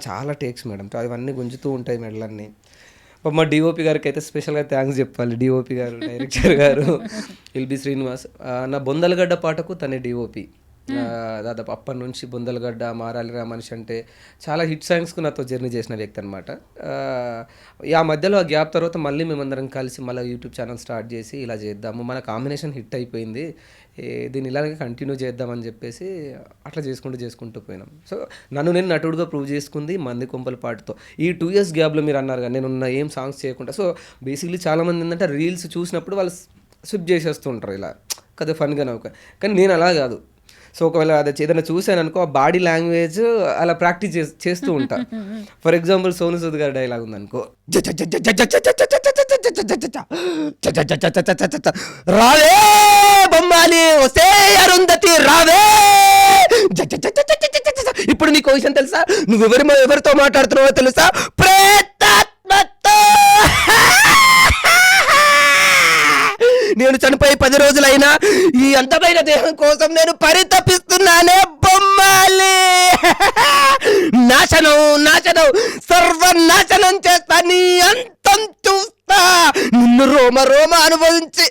చాలా టేక్స్ మేడం, అవన్నీ గుంజుతూ ఉంటాయి మెడలన్నీ. మా డిఓపి గారికి అయితే స్పెషల్గా థ్యాంక్స్ చెప్పాలి. డిఓపి గారు, డైరెక్టర్ గారు ఎల్బి శ్రీనివాస్. నా బొందలగడ్డ పాటకు తనే డిఓపి. దాదాపు అప్పటి నుంచి బొందలగడ్డ, మారాలిరా మనిషి అంటే చాలా హిట్ సాంగ్స్కు నాతో జర్నీ చేసిన వ్యక్తి అనమాట. ఆ మధ్యలో ఆ గ్యాప్ తర్వాత మళ్ళీ మేమందరం కలిసి మళ్ళీ యూట్యూబ్ ఛానల్ స్టార్ట్ చేసి ఇలా చేద్దాము, మన కాంబినేషన్ హిట్ అయిపోయింది, దీన్ని ఇలాగే కంటిన్యూ చేద్దామని చెప్పేసి అట్లా చేసుకుంటూ పోయినాం. సో నన్ను నేను నటుడుగా ప్రూవ్ చేసుకుంది మంది కొంపల పాటతో. ఈ 2 years గ్యాప్లో మీరు అన్నారు కదా నేను ఏం సాంగ్స్ చేయకుండా. సో బేసిక్లీ చాలామంది ఏంటంటే రీల్స్ చూసినప్పుడు వాళ్ళు స్విప్ చేసేస్తుంటారు ఇలా కదా ఫన్గా నవ్వుక, కానీ నేను అలా కాదు. సో ఒకవేళ అది ఏదైనా చూశాను అనుకో ఆ బాడీ లాంగ్వేజ్ అలా ప్రాక్టీస్ చేస్తూ ఉంటా. ఫర్ ఎగ్జాంపుల్ సోను సూద్ గారి డైలాగ్ ఉందనుకో, రావే బొమ్మాలి వస్తే అరుంధతి రావే. ఇప్పుడు నీకు విషయం తెలుసా, నువ్వు ఎవరితో మాట్లాడుతున్నావో తెలుసా, ప్రేతాత్మతో. నేను చనిపోయి 10 రోజులైనా ఈ అంతమైన దేహం కోసం నేను పరితపిస్తున్నానే బొమ్మాలి. నాశనం సర్వనాశనం చేస్తా, నీ అంతం చూస్తా, నిన్ను రోమ అనుభవించి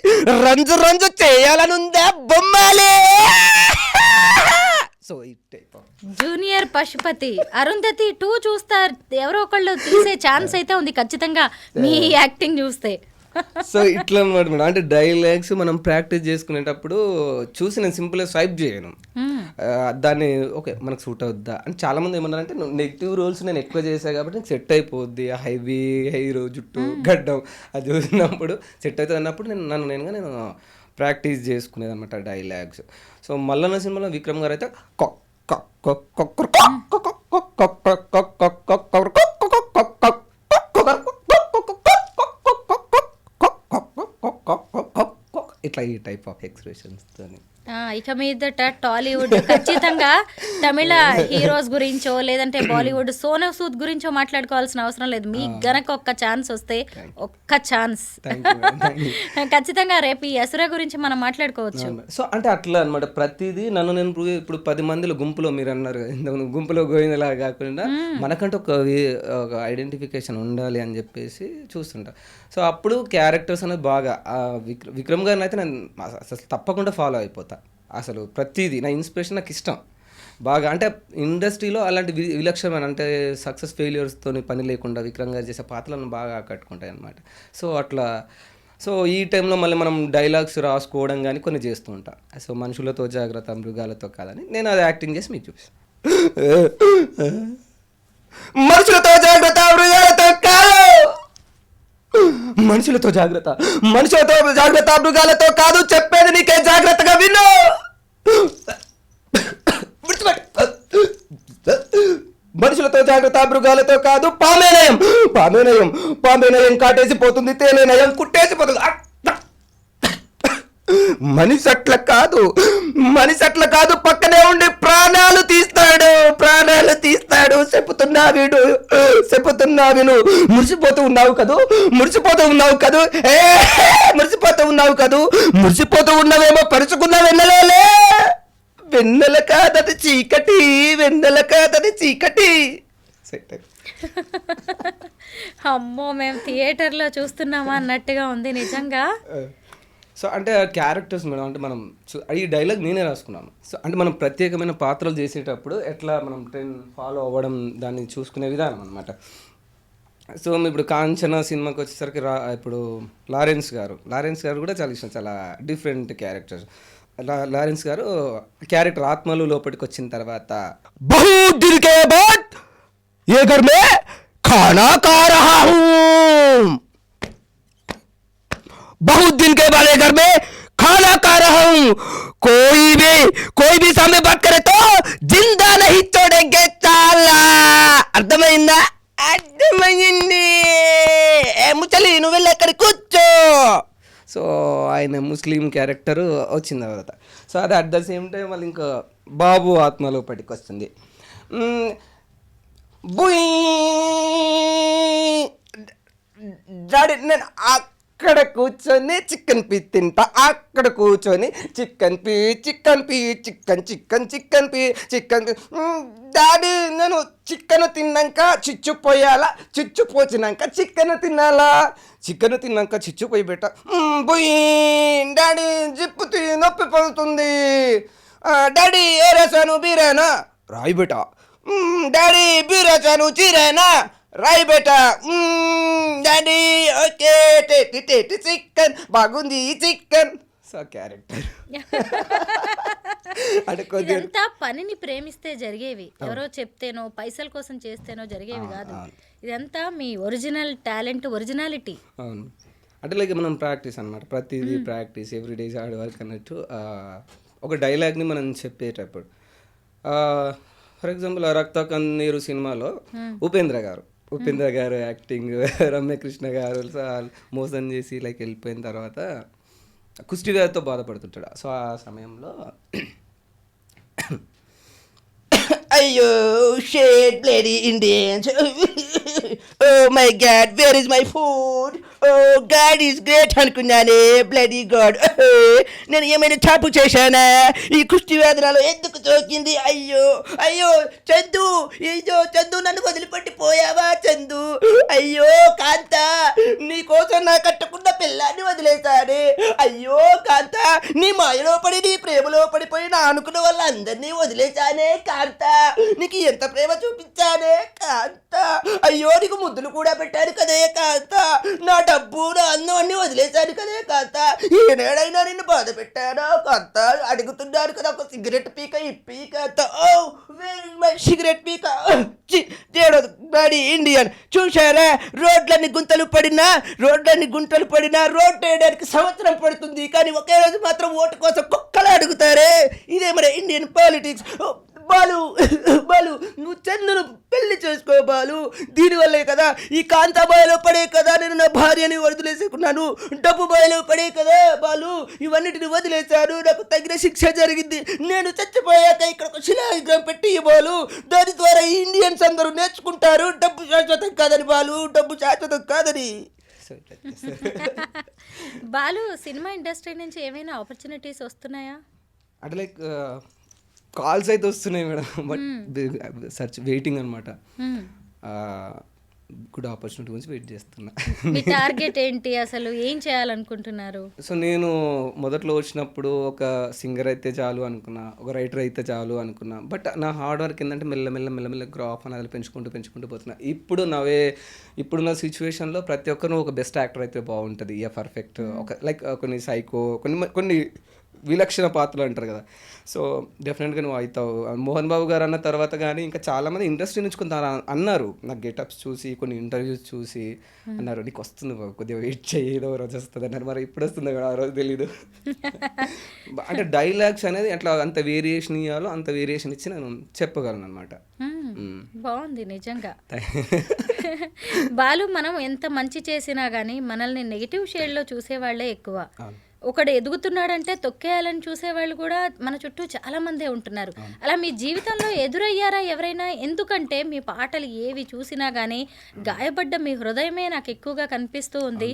రంజు చేయాలనుందే బొమ్మాలి. సో జూనియర్ పశుపతి, అరుంధతి 2 చూస్తారు, ఎవరో ఒకళ్ళు తీసే ఛాన్స్ అయితే ఉంది ఖచ్చితంగా మీ యాక్టింగ్ చూస్తే. సో ఇట్లా అనమాట మేడం. అంటే డైలాగ్స్ మనం ప్రాక్టీస్ చేసుకునేటప్పుడు చూసి నేను సింపుల్గా స్వైప్ చేయను, దాన్ని ఓకే మనకు సూట్ అవుద్దా అని. చాలామంది ఏమన్నారంటే నెగిటివ్ రోల్స్ నేను ఎక్కువ చేశాను కాబట్టి నాకు సెట్ అయిపోద్ది, హైవీ హెయిర్ జుట్టు గడ్డం అది చూసినప్పుడు సెట్ అవుతుంది అన్నప్పుడు నేను ప్రాక్టీస్ చేసుకునేది అనమాట డైలాగ్స్. సో మల్లన్న సినిమాలో విక్రమ్ గారు అయితే ఇట్లా ఈ టైప్ ఆఫ్ ఎక్స్ప్రెషన్స్తో. ఇక మీదట టాలీవుడ్ ఖచ్చితంగా తమిళ హీరోస్ గురించో లేదంటే బాలీవుడ్ సోను సూద్ గురించో మాట్లాడుకోవాల్సిన అవసరం లేదు. మీకు గనక ఒక్క ఛాన్స్ వస్తే, ఒక్క ఛాన్స్ ఖచ్చితంగా రేపు ఈ అసుర గురించి మనం మాట్లాడుకోవచ్చు. సో అంటే అట్లా అనమాట ప్రతిదీ నన్ను నేను ఇప్పుడు 10 మందిలో గుంపులో మీరు అన్నారు గుంపులో గోవిందలా కాకుండా మనకంటే ఒక ఐడెంటిఫికేషన్ ఉండాలి అని చెప్పేసి చూస్తుంటా. సో అప్పుడు క్యారెక్టర్స్ అనేది బాగా విక్రమ్ గారిని అయితే నేను అసలు తప్పకుండా ఫాలో అయిపోతా. అసలు ప్రతిదీ నా ఇన్స్పిరేషన్, నాకు ఇష్టం బాగా. అంటే ఇండస్ట్రీలో అలాంటి విలక్షణమైన అంటే సక్సెస్ ఫెయిల్యూర్స్తో పని లేకుండా విక్రమ్ గారు చేసే పాత్రలను బాగా ఆకట్టుకుంటాయి అన్నమాట. సో అట్లా ఈ టైంలో మళ్ళీ మనం డైలాగ్స్ రాసుకోవడం కానీ కొన్ని చేస్తూ ఉంటాం. సో మనుషులతో జాగ్రత్త మృగాలతో కాదని నేను అది యాక్టింగ్ చేసి మీకు చూపిస్తాను. మనుషులతో జాగ్రత్త మృగాలతో కాదు, మనుషులతో జాగ్రత్త మృగాలతో కాదు, చెప్పేది నీకే జాగ్రత్తగా విను. మనుషులతో జాగ్రత్త మృగాలతో కాదు, పామేనయం కాటేసి పోతుంది, తేలేనయం కుట్టేసి పోతుంది. మనిషి అట్ల కాదు పక్కనే ఉండి ప్రాణాలు తీస్తాడు. చెప్పుతున్నా విను. మురిసిపోతూ ఉన్నావు కదూ, మురిసిపోతూ ఉన్నావేమో పరుచుకున్న వెన్నెల కాదది చీకటి. అమ్మో, మేము థియేటర్లో చూస్తున్నామా అన్నట్టుగా ఉంది నిజంగా. సో అంటే క్యారెక్టర్స్ మేడం, అంటే మనం ఈ డైలాగ్ నేనే రాసుకున్నాను. సో అంటే మనం ప్రత్యేకమైన పాత్రలు చేసేటప్పుడు ఎట్లా మనం ట్రెండ్ ఫాలో అవ్వడం దాన్ని చూసుకునే విధానం అనమాట. సో ఇప్పుడు కాంచనా సినిమాకి వచ్చేసరికి ఇప్పుడు లారెన్స్ గారు కూడా చాలా ఇష్టం, చాలా డిఫరెంట్ క్యారెక్టర్స్. లారెన్స్ గారు క్యారెక్టర్ ఆత్మలు లోపలికి వచ్చిన తర్వాత बहुत दिन के वाले घर में खाना खा रहा हूँ, कोई भी सामने बात करे तो जिंदा नहीं छोड़ेंगे चाला. అర్థమైంది. ముచ్చలి నువ్వు వెళ్ళి అక్కడ కూర్చో. సో ఆయన ముస్లిం క్యారెక్టర్ వచ్చిన తర్వాత సో అది అట్ ద సేమ్ టైం వాళ్ళు ఇంకా బాబు ఆత్మ లోపలికి వస్తుంది. డాడీ నేను అక్కడ కూర్చొని చికెన్ పీ తింటా, అక్కడ కూర్చొని చికెన్ పీ డాడీ నేను చికెన్ తిన్నాక చిచ్చు పోయాలా, చిచ్చు పోచినాక చికెన్ తినాలా, చికెన్ తిన్నాక చిచ్చు పోయి బెట్ట బుయ్ డాడీ జిప్పు నొప్పి పడుతుంది, డాడీ ఏ రాశాను బీరేనా రాయి బేటా. డాడీ బీ రాశాను చీరేనా రాయి బేటా. డాడీ ఓకే చికెన్ బాగుంది చికెన్. సో క్యారెక్టర్ అంటే కొద్దిగా ఇదంతా పనిని ప్రేమిస్తే జరిగేవి, ఎవరో చెప్తేనో పైసల కోసం చేస్తేనో జరిగేవి కాదు. ఇదంతా మీ ఒరిజినల్ టాలెంట్, ఒరిజినాలిటీ. అవును, అంటే లైక్ మనం ప్రాక్టీస్ అన్నమాట, ప్రతిదీ ప్రాక్టీస్, ఎవ్రీడే హార్డ్ వర్క్ అన్నట్టు. ఒక డైలాగ్ని మనం చెప్పేటప్పుడు ఫర్ ఎగ్జాంపుల్ రక్త కన్నీరు సినిమాలో ఉపేంద్ర గారు యాక్టింగ్, రమ్యకృష్ణ గారు మోసం చేసి లైక్ వెళ్ళిపోయిన తర్వాత కుష్టి వ్యాధితో బాధపడుతుంటాడు. సో ఆ సమయంలో అయ్యో shit bloody Indians, oh my God where is my food, oh God is great అనుకున్నానే, బ్లడీ గాడ్ నేను ఏమైనా తప్పు చేశానా, ఈ కుష్టి వేదనలో ఎందుకు తోకింది, అయ్యో అయ్యో చందు, అయ్యో చందు నన్ను వదిలిపెట్టి పోయావా చందు, అయ్యో కాంత నీ కోసం నా కట్టుకున్న పిల్లాన్ని వదిలేశానే, అయ్యో కాంత నీ మాయలో పడి నీ ప్రేమలో పడిపోయి నా అనుకున్న వాళ్ళందరినీ వదిలేశానే కాంత, నీకు ఎంత ప్రేమ చూపించానే కాంత, అయ్యో నీకు ముద్దులు కూడా పెట్టాను కదే కాంత, నా డబ్బు నా అన్నం అన్ని వదిలేశాను కదే కాంత, ఏనాడైనా నిన్ను బాధ పెట్టానా కాంత, అడుగుతున్నాను కదా ఒక సిగరెట్ పీక ఇప్పి కాంత, ఓ వెరీ మై సిగరెట్ పీక బాడీ ఇండియన్. చూశారా రోడ్లన్నీ గుంతలు పడినా రోడ్డు వేయడానికి సంవత్సరం పడుతుంది, కానీ ఒకే రోజు మాత్రం ఓటు కోసం కుక్కలు అడుగుతారే, ఇదే మరి ఇండియన్ పాలిటిక్స్. బాలు నువ్వు చందును పెళ్లి చేసుకో బాలు, దీనివల్లే కదా ఈ కాంతాబాయిలో పడే కదా నేను నా భార్యని వదిలేసుకున్నాను, డబ్బు బాయిలో పడే కదా బాలు ఇవన్నిటిని వదిలేశాను, నాకు తగిన శిక్ష జరిగింది, నేను చచ్చిపోయాక ఇక్కడ ఒక శిలావిగ్రహం పెట్టి బాలు, దాని ద్వారా ఇండియన్స్ అందరూ నేర్చుకుంటారు డబ్బు శాశ్వతం కాదని బాలు, డబ్బు శాశ్వతం కాదని. బాలు, సినిమా ఇండస్ట్రీ నుంచి ఏమైనా ఆపర్చునిటీస్ వస్తున్నాయా? అంటే లైక్ కాల్స్ అయితే వస్తున్నాయి మేడం, బట్ వెయిటింగ్ అనమాట, గుడ్ ఆపర్చునిటీ గురించి వెయిట్ చేస్తున్నా. మీ టార్గెట్ ఏంటి, అసలు ఏం చేయాలనుకుంటున్నారు? సో నేను మొదట్లో వచ్చినప్పుడు ఒక సింగర్ అయితే చాలు అనుకున్నా, ఒక రైటర్ అయితే చాలు అనుకున్నా, బట్ నా హార్డ్ వర్క్ ఏంటంటే మెల్లమెల్ల గ్రాఫ్ అనేది పెంచుకుంటూ పోతున్నా. ఇప్పుడున్న సిచ్యువేషన్లో ప్రతి ఒక్కరు ఒక బెస్ట్ యాక్టర్ అయితే బాగుంటుంది, పర్ఫెక్ట్, ఒక లైక్ కొన్ని సైకో, కొన్ని విలక్షణ పాత్రలు అంటారు కదా. సో డెఫినెట్గా నువ్వు అవుతావు. మోహన్ బాబు గారు అన్న తర్వాత కానీ ఇంకా చాలామంది ఇండస్ట్రీ నుంచి కొంత అన్నారు, నాకు గెటప్స్ చూసి కొన్ని ఇంటర్వ్యూస్ చూసి అన్నారు, నీకు వస్తుంది బాబు కొద్దిగా వెయిట్ చేయి, ఏదో రోజు వస్తుంది అన్నారు. మరి ఇప్పుడు వస్తుంది కదా, ఆ రోజు తెలీదు. అంటే డైలాగ్స్ అనేది అట్లా అంత వేరియేషన్ ఇవ్వాలో అంత వేరియేషన్ ఇచ్చి నేను చెప్పగలను అనమాట. బాగుంది నిజంగా. బాలు, మనం ఎంత మంచి చేసినా కానీ మనల్ని నెగిటివ్ షేడ్లో చూసేవాళ్లే ఎక్కువ. ఒకడు ఎదుగుతున్నాడంటే తొక్కేయాలని చూసేవాళ్ళు కూడా మన చుట్టూ చాలా మందే ఉంటున్నారు. అలా మీ జీవితంలో ఎదురయ్యారా ఎవరైనా? ఎందుకంటే మీ పాటలు ఏవి చూసినా కానీ గాయపడ్డ మీ హృదయమే నాకు ఎక్కువగా కనిపిస్తూ ఉంది.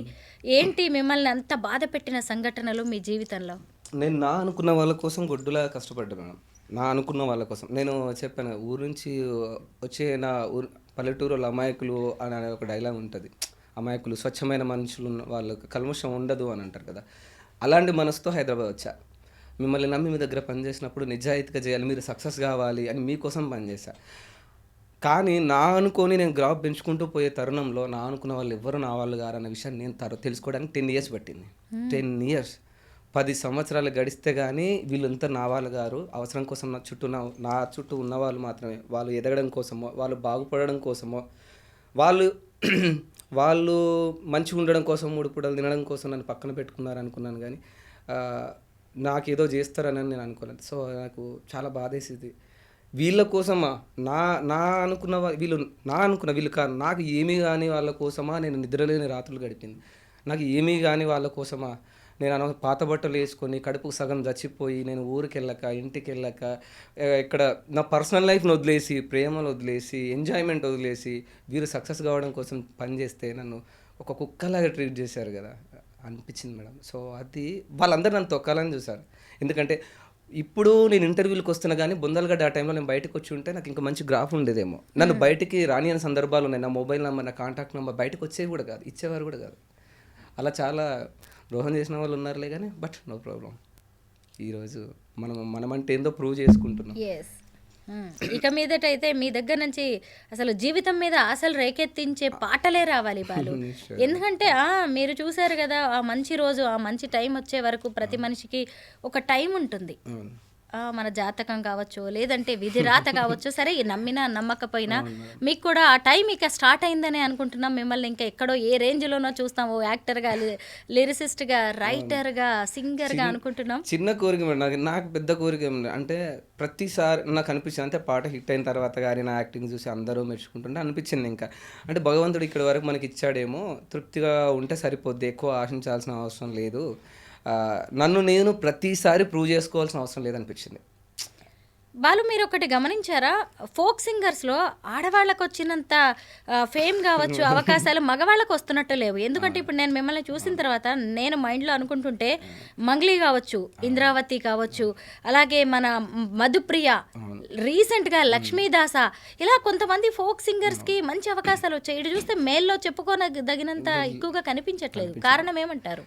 ఏంటి మిమ్మల్ని అంత బాధ పెట్టిన సంఘటనలు మీ జీవితంలో? నేను నా అనుకున్న వాళ్ళ కోసం గొడ్డులా కష్టపడ్డాను మేడం. నా అనుకున్న వాళ్ళ కోసం నేను చెప్పాను, ఊరు నుంచి వచ్చే నా పల్లెటూరులో అమాయకులు అనే ఒక డైలాగ్ ఉంటుంది. అమాయకులు స్వచ్ఛమైన మనుషులు, వాళ్ళకి కల్ముషం ఉండదు అని అంటారు కదా. అలాంటి మనసుతో హైదరాబాద్ వచ్చా. మిమ్మల్ని నమ్మి మీ దగ్గర పనిచేసినప్పుడు నిజాయితీగా చేయాలి, మీరు సక్సెస్ కావాలి అని మీకోసం పనిచేశా. కానీ నా అనుకొని నేను గ్రాఫ్ పెంచుకుంటూ పోయే తరుణంలో నా అనుకున్న వాళ్ళు ఎవరు నా వాళ్ళు గారు అన్న విషయాన్ని నేను తెలుసుకోవడానికి 10 years పట్టింది. 10 years 10 సంవత్సరాలు గడిస్తే కానీ వీళ్ళంతా నా వాళ్ళు గారు. అవసరం కోసం నా చుట్టూ ఉన్న వాళ్ళు మాత్రమే, వాళ్ళు ఎదగడం కోసమో, వాళ్ళు బాగుపడడం కోసమో, వాళ్ళు మంచిగా ఉండడం కోసం, 3 పూటలు తినడం కోసం నన్ను పక్కన పెట్టుకున్నారు అనుకున్నాను. కానీ నాకేదో చేస్తారని నేను అనుకోలేదు. సో నాకు చాలా బాధేసింది. వీళ్ళ కోసమా, నా అనుకున్న వీళ్ళు కాదు, నాకు ఏమీ కానీ వాళ్ళ కోసమా నేను నిద్రలేని రాత్రులు గడిపింది. నాకు ఏమీ కానీ వాళ్ళ కోసమా నేను పాత బట్టలు వేసుకొని కడుపుకు సగం చచ్చిపోయి నేను ఊరికి వెళ్ళక, ఇంటికి వెళ్ళక, ఇక్కడ నా పర్సనల్ లైఫ్ని వదిలేసి, ప్రేమలు వదిలేసి, ఎంజాయ్మెంట్ వదిలేసి వీరు సక్సెస్ కావడం కోసం పనిచేస్తే నన్ను ఒక కుక్కలాగా ట్రీట్ చేశారు కదా అనిపించింది మేడం. సో అది వాళ్ళందరూ నన్ను తొక్కాలని చూశారు. ఎందుకంటే ఇప్పుడు నేను ఇంటర్వ్యూలకు వస్తున్నా కానీ బొందలగడ్డ ఆ టైంలో నేను బయటకు వచ్చి ఉంటే నాకు ఇంకా మంచి గ్రాఫ్ ఉండేదేమో. నన్ను బయటికి రానియని సందర్భాలు ఉన్నాయి. నా మొబైల్ నెంబర్, నా కాంటాక్ట్ నెంబర్ బయటకు వచ్చేవి కూడా కాదు, ఇచ్చేవారు కూడా కాదు. అలా చాలా ద్రోహం చేసిన వాళ్ళు ఉన్నారులే కానీ, బట్ నో ప్రాబ్లం. ఈరోజు మనమంటే ఏందో ప్రూవ్ చేసుకుంటున్నాం. ఎస్. ఇక మీదటైతే మీ దగ్గర నుంచి అసలు జీవితం మీద ఆశలు రేకెత్తించే పాటలే రావాలి బాలు. ఎందుకంటే మీరు చూసారు కదా, ఆ మంచి రోజు, ఆ మంచి టైం వచ్చే వరకు ప్రతి మనిషికి ఒక టైం ఉంటుంది. మన జాతకం కావచ్చు, లేదంటే విధి రాత కావచ్చు, సరే నమ్మినా నమ్మకపోయినా మీకు కూడా ఆ టైం ఇక స్టార్ట్ అయిందని అనుకుంటున్నాం. మిమ్మల్ని ఇంకా ఎక్కడో ఏ రేంజ్లోనో చూస్తాం, ఓ యాక్టర్గా, లిరిసిస్ట్గా, రైటర్గా, సింగర్గా అనుకుంటున్నాం. చిన్న కోరిక మేడం, నాకు పెద్ద కోరిక అంటే ప్రతిసారి నాకు అనిపించింది, అంటే పాట హిట్ అయిన తర్వాత కానీ నా యాక్టింగ్ చూసి అందరూ మెచ్చుకుంటుంటే అనిపించింది ఇంకా అంటే భగవంతుడు ఇక్కడి వరకు మనకి ఇచ్చాడేమో, తృప్తిగా ఉంటే సరిపోద్ది, ఎక్కువ ఆశించాల్సిన అవసరం లేదు, నన్ను నేను ప్రతిసారి ప్రూవ్ చేసుకోవాల్సిన అవసరం లేదనిపించింది. బాలు, మీరు ఒకటి గమనించారా, ఫోక్ సింగర్స్లో ఆడవాళ్ళకు వచ్చినంత ఫేమ్ కావచ్చు, అవకాశాలు మగవాళ్ళకు వస్తున్నట్టు లేవు. ఎందుకంటే ఇప్పుడు నేను మిమ్మల్ని చూసిన తర్వాత నేను మైండ్లో అనుకుంటుంటే మంగ్లీ కావచ్చు, ఇంద్రావతి కావచ్చు, అలాగే మన మధుప్రియ, రీసెంట్గా లక్ష్మీదాస, ఇలా కొంతమంది ఫోక్ సింగర్స్కి మంచి అవకాశాలు వచ్చాయి. ఇటు చూస్తే మేల్లో చెప్పుకోదగినంత ఎక్కువగా కనిపించట్లేదు. కారణం ఏమంటారు?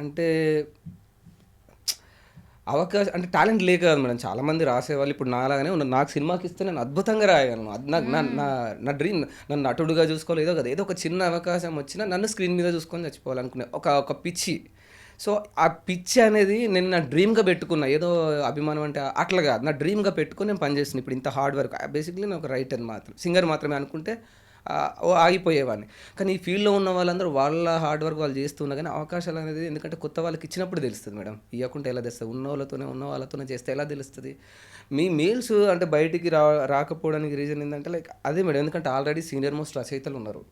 అంటే అవకాశం అంటే టాలెంట్ లేక కాదు మేడం, చాలామంది రాసేవాళ్ళు ఇప్పుడు నాలాగానే ఉన్నారు. నాకు సినిమాకి ఇస్తే నేను అద్భుతంగా రాయగలను, అది నాకు నా డ్రీమ్, నన్ను నటుడుగా చూసుకోవాలి, ఏదో కదా, ఏదో ఒక చిన్న అవకాశం వచ్చినా నన్ను స్క్రీన్ మీద చూసుకొని చచ్చిపోవాలనుకునే ఒక పిచ్చి. సో ఆ పిచ్చి అనేది నేను నా డ్రీమ్గా పెట్టుకున్నా, ఏదో అభిమానం అంటే అట్లా కాదు, నా డ్రీమ్గా పెట్టుకుని నేను పనిచేస్తున్నాను. ఇప్పుడు ఇంత హార్డ్ వర్క్, బేసిక్లీ నేను ఒక రైటర్ మాత్రం, సింగర్ మాత్రమే అనుకుంటే ఆగిపోయేవాడిని. కానీ ఈ ఫీల్డ్లో ఉన్న వాళ్ళందరూ వాళ్ళ హార్డ్ వర్క్ వాళ్ళు చేస్తున్నా కానీ అవకాశాలు అనేది ఎందుకంటే కొత్త వాళ్ళకి ఇచ్చినప్పుడు తెలుస్తుంది మేడం, ఇవ్వకుంటే ఎలా తెలుస్తుంది, ఉన్న వాళ్ళతోనే చేస్తే ఎలా తెలుస్తుంది. మీ మెయిల్స్ అంటే బయటికి రాకపోవడానికి రీజన్ ఏంటంటే లైక్ అదే మేడం, ఎందుకంటే ఆల్రెడీ సీనియర్ మోస్ట్ రచయితలు ఉన్నారు,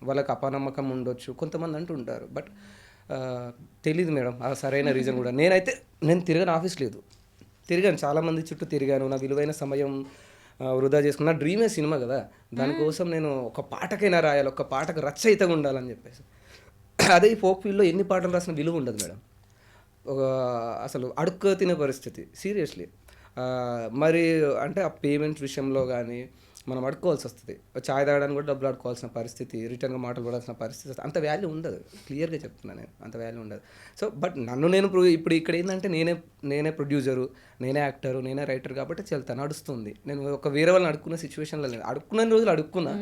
వాళ్ళకి అపనమ్మకం ఉండొచ్చు, కొంతమంది అంటూ ఉంటారు, బట్ తెలీదు మేడం ఆ సరైన రీజన్ కూడా. నేను తిరగని ఆఫీస్ లేదు, తిరిగాను, చాలామంది చుట్టూ తిరిగాను, నా విలువైన సమయం వృధా చేసుకున్న. నా డ్రీమే సినిమా కదా, దానికోసం నేను ఒక పాటకైనా రాయాలి, ఒక పాటకు రచయితగా ఉండాలని చెప్పేసి. అదే ఈ ఫోక్ ఫీల్డ్లో ఎన్ని పాటలు రాసిన విలువ ఉండదు మేడం, అసలు అడుక్కు తినే పరిస్థితి సీరియస్లీ. మరి అంటే ఆ పేమెంట్ విషయంలో కానీ మనం అడుక్కోవాల్సి వస్తుంది, చాయ్ తాగడానికి కూడా డబ్బులు అడుకోవాల్సిన పరిస్థితి, రిటర్న్గా మాటలు పడాల్సిన పరిస్థితి, అంత వాల్యూ ఉండదు, క్లియర్గా చెప్తున్నాను నేను, అంత వాల్యూ ఉండదు. సో బట్ నన్ను నేను ఇప్పుడు ఇక్కడ ఏంటంటే నేనే ప్రొడ్యూసరు, నేనే యాక్టరు, నేనే రైటర్ కాబట్టి చాలా నడుస్తుంది. నేను ఒక వేరే వాళ్ళని అడుక్కున్న సిచ్యువేషన్లో లేదు, అడుక్కున్న రోజులు అడుక్కున్నా,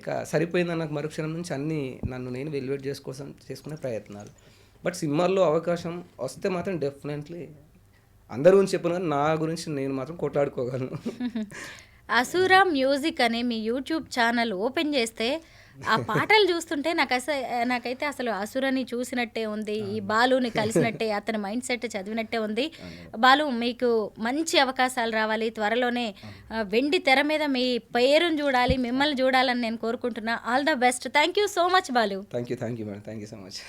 ఇక సరిపోయిందని నాకు మరుక్షణం నుంచి అన్నీ నన్ను నేను వెలివేట్ చేసుకునే ప్రయత్నాలు. బట్ సినిమాల్లో అవకాశం వస్తే మాత్రం డెఫినెట్లీ అందరి గురించి చెప్పను కానీ నా గురించి నేను మాత్రం కొట్లాడుకోగలను. అసుర మ్యూజిక్ అనే మీ యూట్యూబ్ ఛానల్ ఓపెన్ చేస్తే ఆ పాటలు చూస్తుంటే నాకైతే అసలు అసురని చూసినట్టే ఉంది, ఈ బాలుని కలిసినట్టే, అతని మైండ్ సెట్ చదివినట్టే ఉంది. బాలు, మీకు మంచి అవకాశాలు రావాలి, త్వరలోనే వెండి తెర మీద మీ పేరును చూడాలి, మిమ్మల్ని చూడాలని నేను కోరుకుంటున్నా. All the best. Thank you so much Balu. Thank you madam, thank you so much.